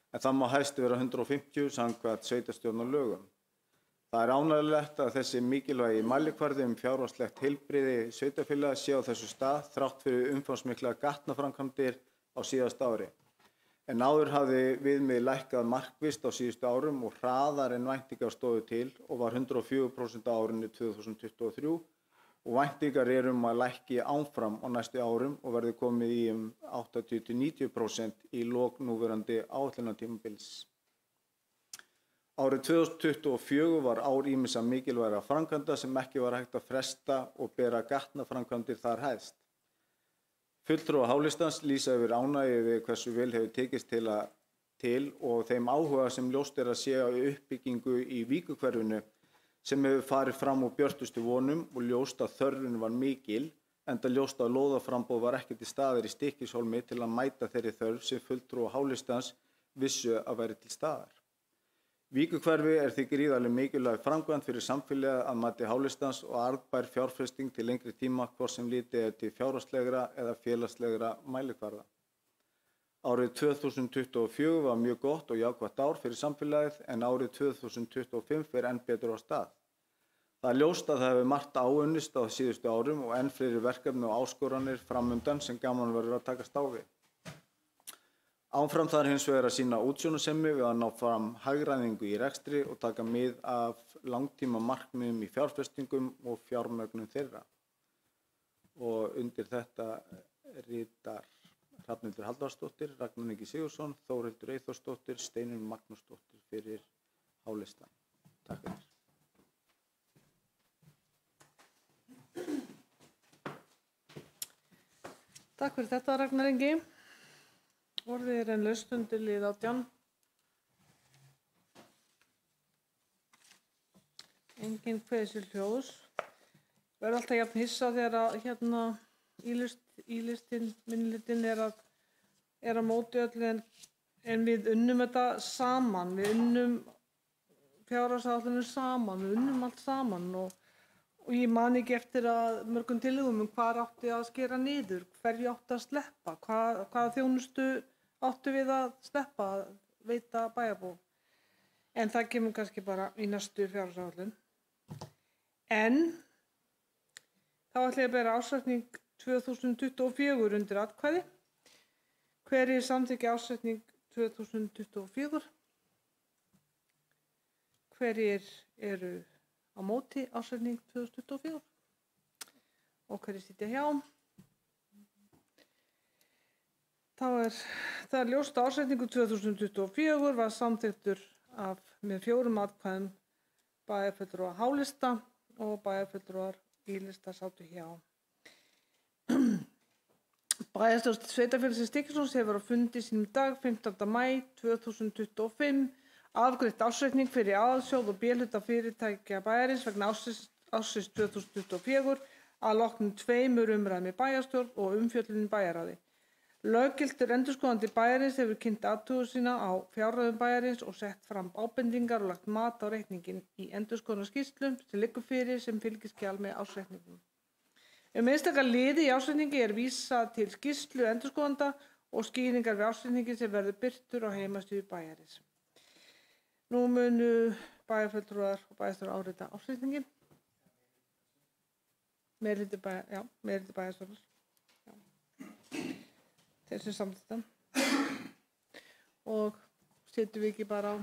en það má hæst vera 150 samkvæmt sveitarstjórnarlögum. Það ánægjulegt að þessi mikilvægi mælikvarði fjárhagslegt heilbrigði sveitarfélaga sé á þessu stað þrátt fyrir umfangsmiklar gatnaframkvæmdir á síðasta ári. En áður hafði viðmið lækkað markvisst á síðustu árum og hraðar en væntingar stóðu til og var 104% á árinu 2023 og væntingar að lækki áfram á næstu árum og verði komið í 80–90% í lok núverandi áætlunartímabils. Árið 2024 var ár ýmissa mikilvægra framkvæmda sem ekki var hægt að fresta og bera gatnaframkvæmdir þar hæst. Fulltrúar Hálistans lýsa yfir ánægju við hversu vel hefur tekist til og þeim áhuga sem ljóst að sé á uppbyggingu í Víkurhverfinu sem hefur farið fram úr björtustu vonum og ljóst að þörfin var mikil, enda ljóst að lóðaframboð var ekki til staðar í Stykkishólmi til að mæta þeirri þörf sem fulltrúar Hálistans vissu að væri til staðar. Víkurhverfi því gríðarlega mikilvæg framkvæmd fyrir samfélagið að mati Hálistans og arðbær fjárfesting til lengri tíma hvort sem litið til fjárhagslegra eða félagslegra mælikvarða. Árið 2024 var mjög gott og jákvætt ár fyrir samfélagið en árið 2025 fer enn betur á stað. Það ljóst að það hefur margt áunnist á síðustu árum og enn fleiri verkefni og áskoranir framundan sem gaman verður að takast á við. Áfram þarf hins vegar að sýna útsjónarsemi við að ná fram hagræðingu í rekstri og taka mið af langtíma markmiðum í fjárfestingum og fjármögnun þeirra. Og undir þetta ritar Hrafnhildur Halldórsdóttir, Ragnar Ingi Sigurðsson, Þórhildur Eyþórsdóttir, Steinunn Magnúsdóttir fyrir Hálistan. Takk fyrir. Takk fyrir þetta, Ragnar Ingi. Orðið enn laust undir lið 18. Enginn kveður sér hljóðs. Verður alltaf jafn hissa þegar minnihlutinn er á móti öllu en við unnum þetta saman. Við unnum fjárhagsáætlunum saman, við unnum allt saman og ég man ekki eftir að mörgum tillögum hvað átti að skera niður, hverju átti að sleppa, hvaða þjónustu áttu við að sleppa að veita bæjarbúum. En það kemur kannski bara í næstu fjárhagsáætlun. En þá ætla ég að bera ársreikning 2024 undir atkvæði. Hverjir samþykkja ársreikning 2024? Hverjir eru á móti ársreikning 2024? Og hverjir sitja hjá? Það er ljóst að ársreikningur 2024 var samþykktur með 4 atkvæðum bæjarfulltrúa Hálista og bæjarfulltrúar Í-lista sátu hjá. Bæjarstjórn sveitarfélagsins Stykkishólms hefur á fundi sínum í dag 15. maí 2025 afgreitt ársreikning fyrir aðalsjóð og B-hluta fyrirtækja bæjarins vegna ársins 2024 að loknum 2 umræðum í bæjarstjórn og umfjöllun í bæjarráði. Löggiltur endurskoðandi bæjarins hefur kynnt athugun sína á fjárreiðum bæjarins og sett fram ábendingar og lagt mat á reikninginn í endurskoðunarskýrslu sem liggur fyrir sem fylgiskjal með ársreikningum. Einstaka liði í ársreikningi vísað til skýrslu endurskoðanda og skýringar við ársreikningi sem verður birtur á heimasíðu bæjarins. Nú munu bæjarfulltrúar og bæjarstjórar árita ársreikninginn. Meirihluti bæjarstjórnar. Þeir sem samþykktu og setjum við ekki bara á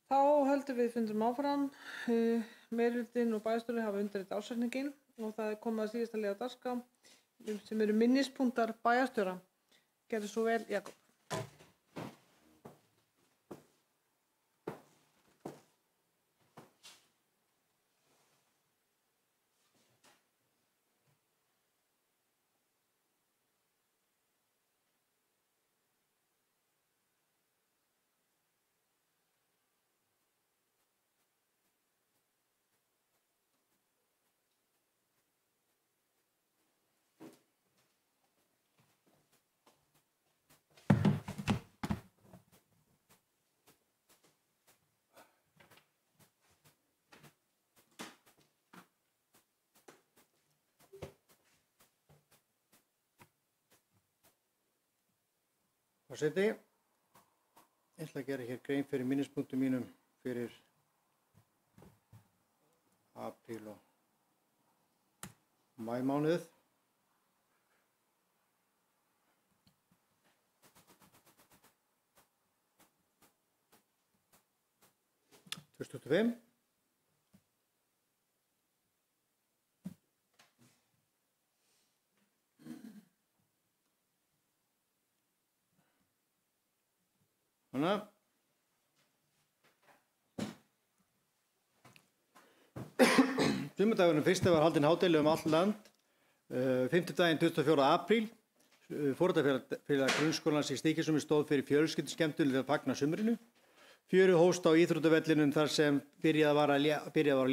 Þá höldum við fundum áfram. Meirihlutinn og bæjarstjóri hafa undirritað ársreikninginn og það er komið að síðasta liða dagskrá sem eru minnispunktar bæjarstjóra. Gerðu svo vel, Jakob. Forseti, ég ætla að gera hér grein fyrir minnispunktum mínum fyrir apríl og maímánuð. Þannig að sumardagurinn fyrsta var haldinn hádegi allt land. Fimmtudaginn 24. apríl. Foreldrafélag grunnskólans í Stykkishólmi stóð fyrir fjölskylduskemmtun til að fagna sumrinu. Fjörið hófst á íþróttavellinum þar sem byrjað var að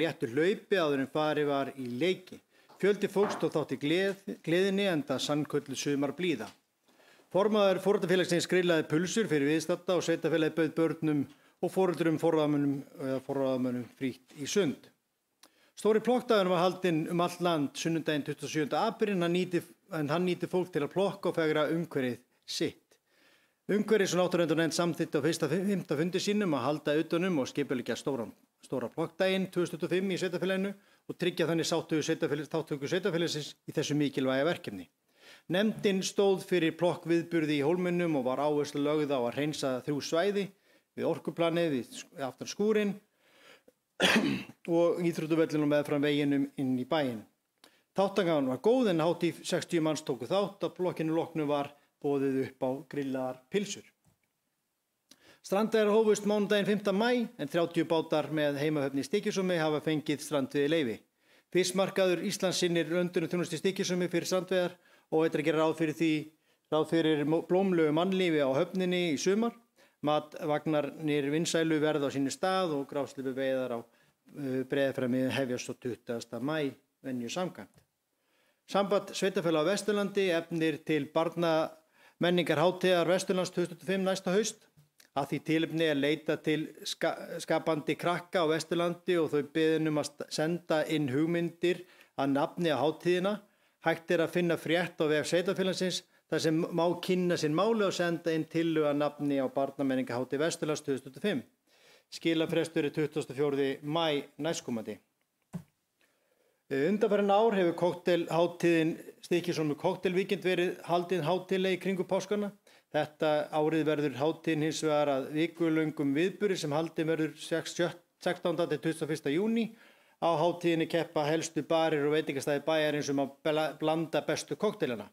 léttu hlaupi áður en farið var í leiki. Fjöldi fólks tók þátt í gleðinni enda sannkölluð sumarblíða. Formaður foreldrafélagsins grillaði pulsur fyrir viðstadda og sveitarfélagið bauð börnum og foreldrum forráðamönnum frítt í sund. Stóri plokkdagurinn var haldinn allt land sunnudaginn 27. apríl en hann nýtti fólk til að plokka og fegra umhverfið sitt. Umhverfis- og náttúruverndarnefnd samþykkti á fyrsta fundi sínum að halda utanum og skipuleggja stóra plokkdaginn 2025 í sveitarfélaginu og tryggja þannig þátttöku sveitarfélagsins í þessu mikilvæga verkefni. Nefndin stóð fyrir plokkviðburði í Hólminum og var áhersla lögð á að hreinsa 3 svæði við orkuplanið, við aftan skúrinn og íþróttavellinum meðfram veginum inn í bæinn. Þáttakan var góð en hátt í 60 manns tóku þátt. Að plokkinu loknu var boðið upp á grillaðar pylsur. Strandveiðar hófust mánudaginn 5. maí en 30 bátar með heimahöfn í Stykkishólmi hafa fengið strandveiðileyfi. Fiskmarkaður Íslands sinnir löndunarþjónustu í Stykkishólmi fyrir strandveiðar og þetta er að gera ráð fyrir blómlegu mannlífi á höfninni í sumar. Matvagnarnir vinsælu verða á sínu stað og grásleppu veiðar á Breiðafirði hefjast á 20. maí venju samkvæmt. Samband sveitarfélaga á Vesturlandi efnir til barnamenningarhátíðar Vesturlands 2025 næsta haust. Að því tilefni er leitað til skapandi krakka á Vesturlandi og þau biðja að senda inn hugmyndir að nafni á hátíðina. Hægt er að finna frétt á vef sveitarfélagsins þar sem má kynna sinn máli og senda inn tillögu að nafni á barnamenningarhátíð Vesturlands 2025. Skilafrestur er 24. maí næstkomandi. Undanfarin ár hefur kokteilhátíðin Stykkishólmi Kokteilvíkend verið haldin hátíðlega í kringum páskana. Þetta árið verður hátíðin hins vegar að vikulöngum viðburði sem haldin verður 16. til 21. júní. Á hátíðinni keppa helstu barir og veitingastæði bæjarins að blanda bestu kokteilana.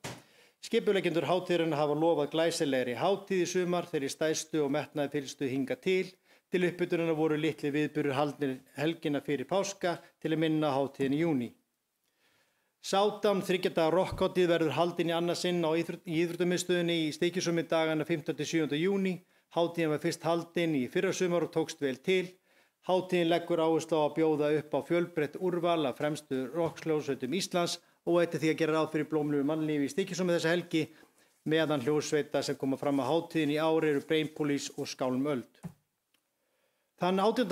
Skipuleggjendur hátíðarinnar hafa lofað glæsilegri hátíð í sumar þeirri stærstu og metnaðarfyllstu hingað til. Til uppbytunarinnar voru litli viðburðir haldnir helgina fyrir páska til að minna hátíðin í júní. Sáttán 3 daga rokkhátíð verður haldin í annað sinn í íþróttamiðstöðinni í Stykkishólmi dagana 5. til 7. júní. Hátíðin var fyrst haldin í fyrrasumar og tókst vel til. Hátíðin leggur áherslu á að bjóða upp á fjölbreytt úrval af fremstu rokkhljómsveitum Íslands og ætti því að gera ráð fyrir blómlegu mannlífi í Stykkishólmi þessa helgi meðan hljómsveita sem koma fram á hátíðin í ár eru Brainpolice og Skálm Öld. Þann 18.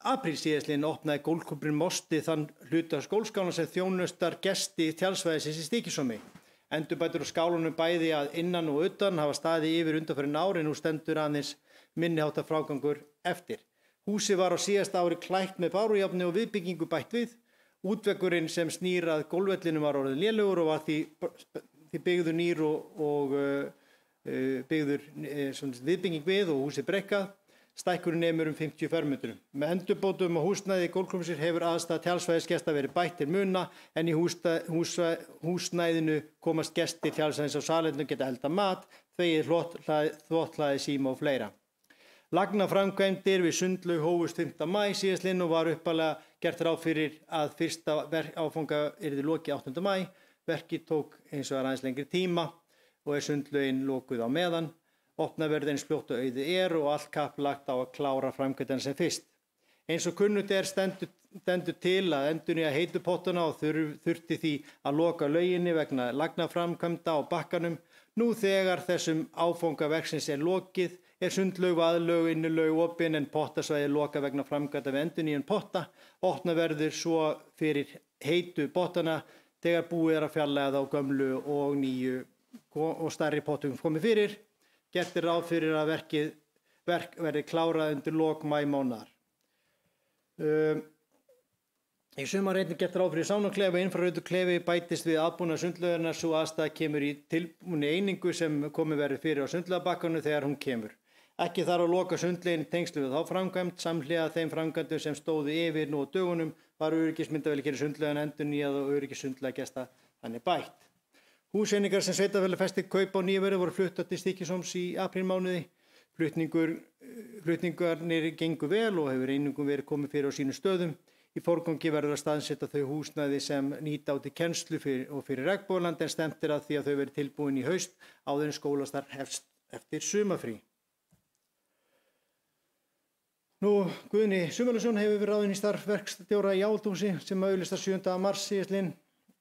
apríl síðastliðinn opnaði Golfklúbburinn Mosti þann hluta skólskálan sem þjónustar gesti tjaldsvæðisins í Stykkishólmi. Endurbætur á skálunum bæði að innan og utan hafa staðið yfir undanfarin ár en nú stendur aðeins minniháttar frágangur eftir. Húsið var á síðasta ári klætt með bárujárni og viðbyggingu bætt við. Útveggurinn sem snýr að gólfvellinum var orðinn lélegur og var því byggður nýr og byggður viðbygging við og húsið brekkað. Stækkunin nemur 50 fermetrum. Með endurbótum og húsnæði gólfklúbbsins hefur aðstæða tjaldstæðisgesta verið bætt til muna en í húsnæðinu komast gestir tjaldstæðins á salernum geta elda mat, þvegið þvotthlaði, síma og fleira. Lagnaframkvæmdir við Sundlaug hófust 5. maí síðastliðinn og var upphaflega gert ráð fyrir að fyrsta áfanga yrði lokið 8. maí. Verkið tók eins og aðeins lengri tíma og Sundlaugin lokuð á meðan. Opnað verður eins fljótt og auðið og allt kapp lagt á að klára framkvæmdina sem fyrst. Eins og kunnugt stendur til að endurnýja heitu pottuna og þurfti því að loka lauginni vegna lagnaframkvæmda á bakkanum. Nú þegar þessum áfanga verksins lokið Sundlaug, vaðlaug, innulaug opin en pottasvæði loka vegna framkvæmda við endurnýjun potta. Opnað verður svo fyrir heitu pottana þegar búið að fjarlægja þá gömlu og nýju og stærri pottum komið fyrir. Gert ráð fyrir að verk verði klárað undir lok maímánaðar. Í sumar einnig gert ráð fyrir sánaklefa og infrarautuklefi bætist við aðbúnað sundlaugarinnar svo aðstæða kemur í tilbúinni einingu sem komið verður fyrir á sundlaugabakkanum þegar hún kemur. Ekki þarf að loka sundlaugin í tengslum við þá framkvæmd, samhliða þeim framkvæmdum sem stóðu yfir nú á dögunum var öryggismyndavél fyrir sundlaugan endurnýjað og öryggissundlaugagesta þannig bætt. Húseiningar sem sveitarfélag festi kaup á nýverði voru fluttar til Stykkishólms í aprílmánuði. Flutningarnir gengu vel og hefur einungum verið komið fyrir á sínum stöðum. Í forgangi verður að staðsetja þau húsnæði sem nýta á til kennslu og fyrir Regnbogaland en stefnt að því að þau verið tilbúin í haust áður en skólastarf hefst eftir sumarfrí. Guðni Sumarlaunsson hefur verið ráðinn í starf verkstjóra í Áhaldhúsi sem auglýstar 7. mars síðastliðinn.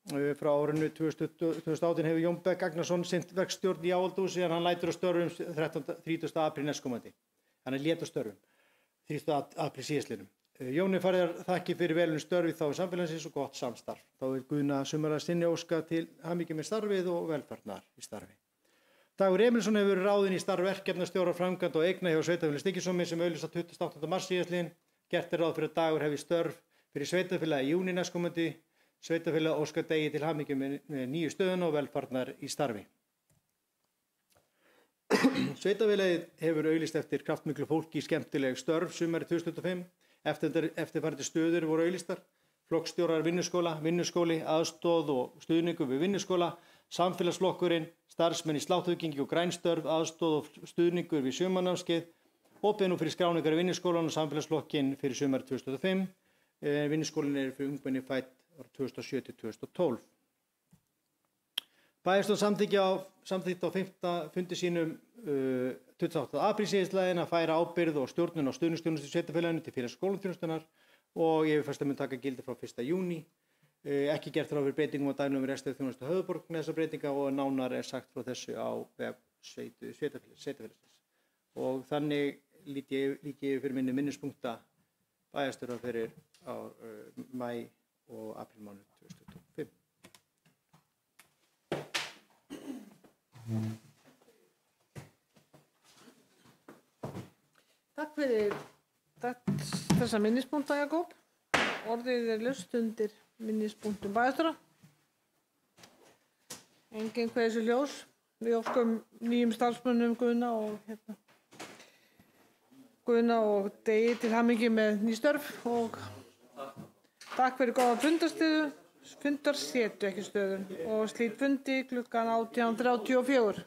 Frá árinu 2018 hefur Jón Begg Agnarsson sinnt verkstjórn í Áhaldhúsi en hann lætur á störfum 30. apríl næstkomandi. Hann lét á störfum 30. apríl síðastliðnum. Jóni færðar þakki fyrir velun störf í þágu samfélagsins og gott samstarf. Þá Guðna Sumarlaunssyni óska til hamingju með starfið og velfarnaðar í starfi. Dagur Emilsson hefur verið ráðinn í starf verkefnastjóra framkvæmd og eigna hjá sveitarfélagi Stykkishólms sem auglýst 28. mars síðastliðinn. Gert ráð fyrir að Dagur hefji störf fyrir sveitarfélagi í júní næstkomandi. Sveitarfélagi óskar Degi til hamingju með nýju stöðuna og velfarnaðar í starfi. Sveitarfélagið hefur auglýst eftir kraftmiklu fólki í skemmtileg störf sumarið 2025. Eftirfarandi stöður voru auglýstar: flokksstjórar vinnuskóli, aðstoð og stuðningur við vinnuskóla, samfélagsflokkurinn, starfsmenn í sláturgengi og grænstörf, aðstoð og stuðningur við sumarnámskeið, opið nú fyrir skráningar í vinnuskólan og samfélagsflokkinn fyrir sumarið 2025. Vinnuskólinn fyrir ungmenni fædd 2007-2012. Bæjarstjórn samþykkti á 5. fundi sínum 28. apríl síðastliðinn að færa ábyrgð og stjórnun á stuðningsþjónustu sveitarfélaginu til félags- og skólaþjónustunnar og yfirfærsla mun taka gildi frá 1. júní. Ekki gert ráð fyrir breytingum á daglegum rekstrarþjónustu höfuðborg með þessa breytinga og nánar sagt frá þessu á vefsíðu sveitarfélagsins. Og þannig lít ég fyrir minni minnispunkta bæjarstjóra fyrir maí og aprílmánuð 2025. Takk fyrir þessa minnispunkta, Jakob. Orðið laust undir minnispunktum bæjarstjóra. Enginn kveður sér ljós. Við óskum nýjum starfsmönnum Guðna og Degi til hamingju með ný störf og takk fyrir góða fundarsetu, ekki stöðun og slít fundi klukkan 18:34.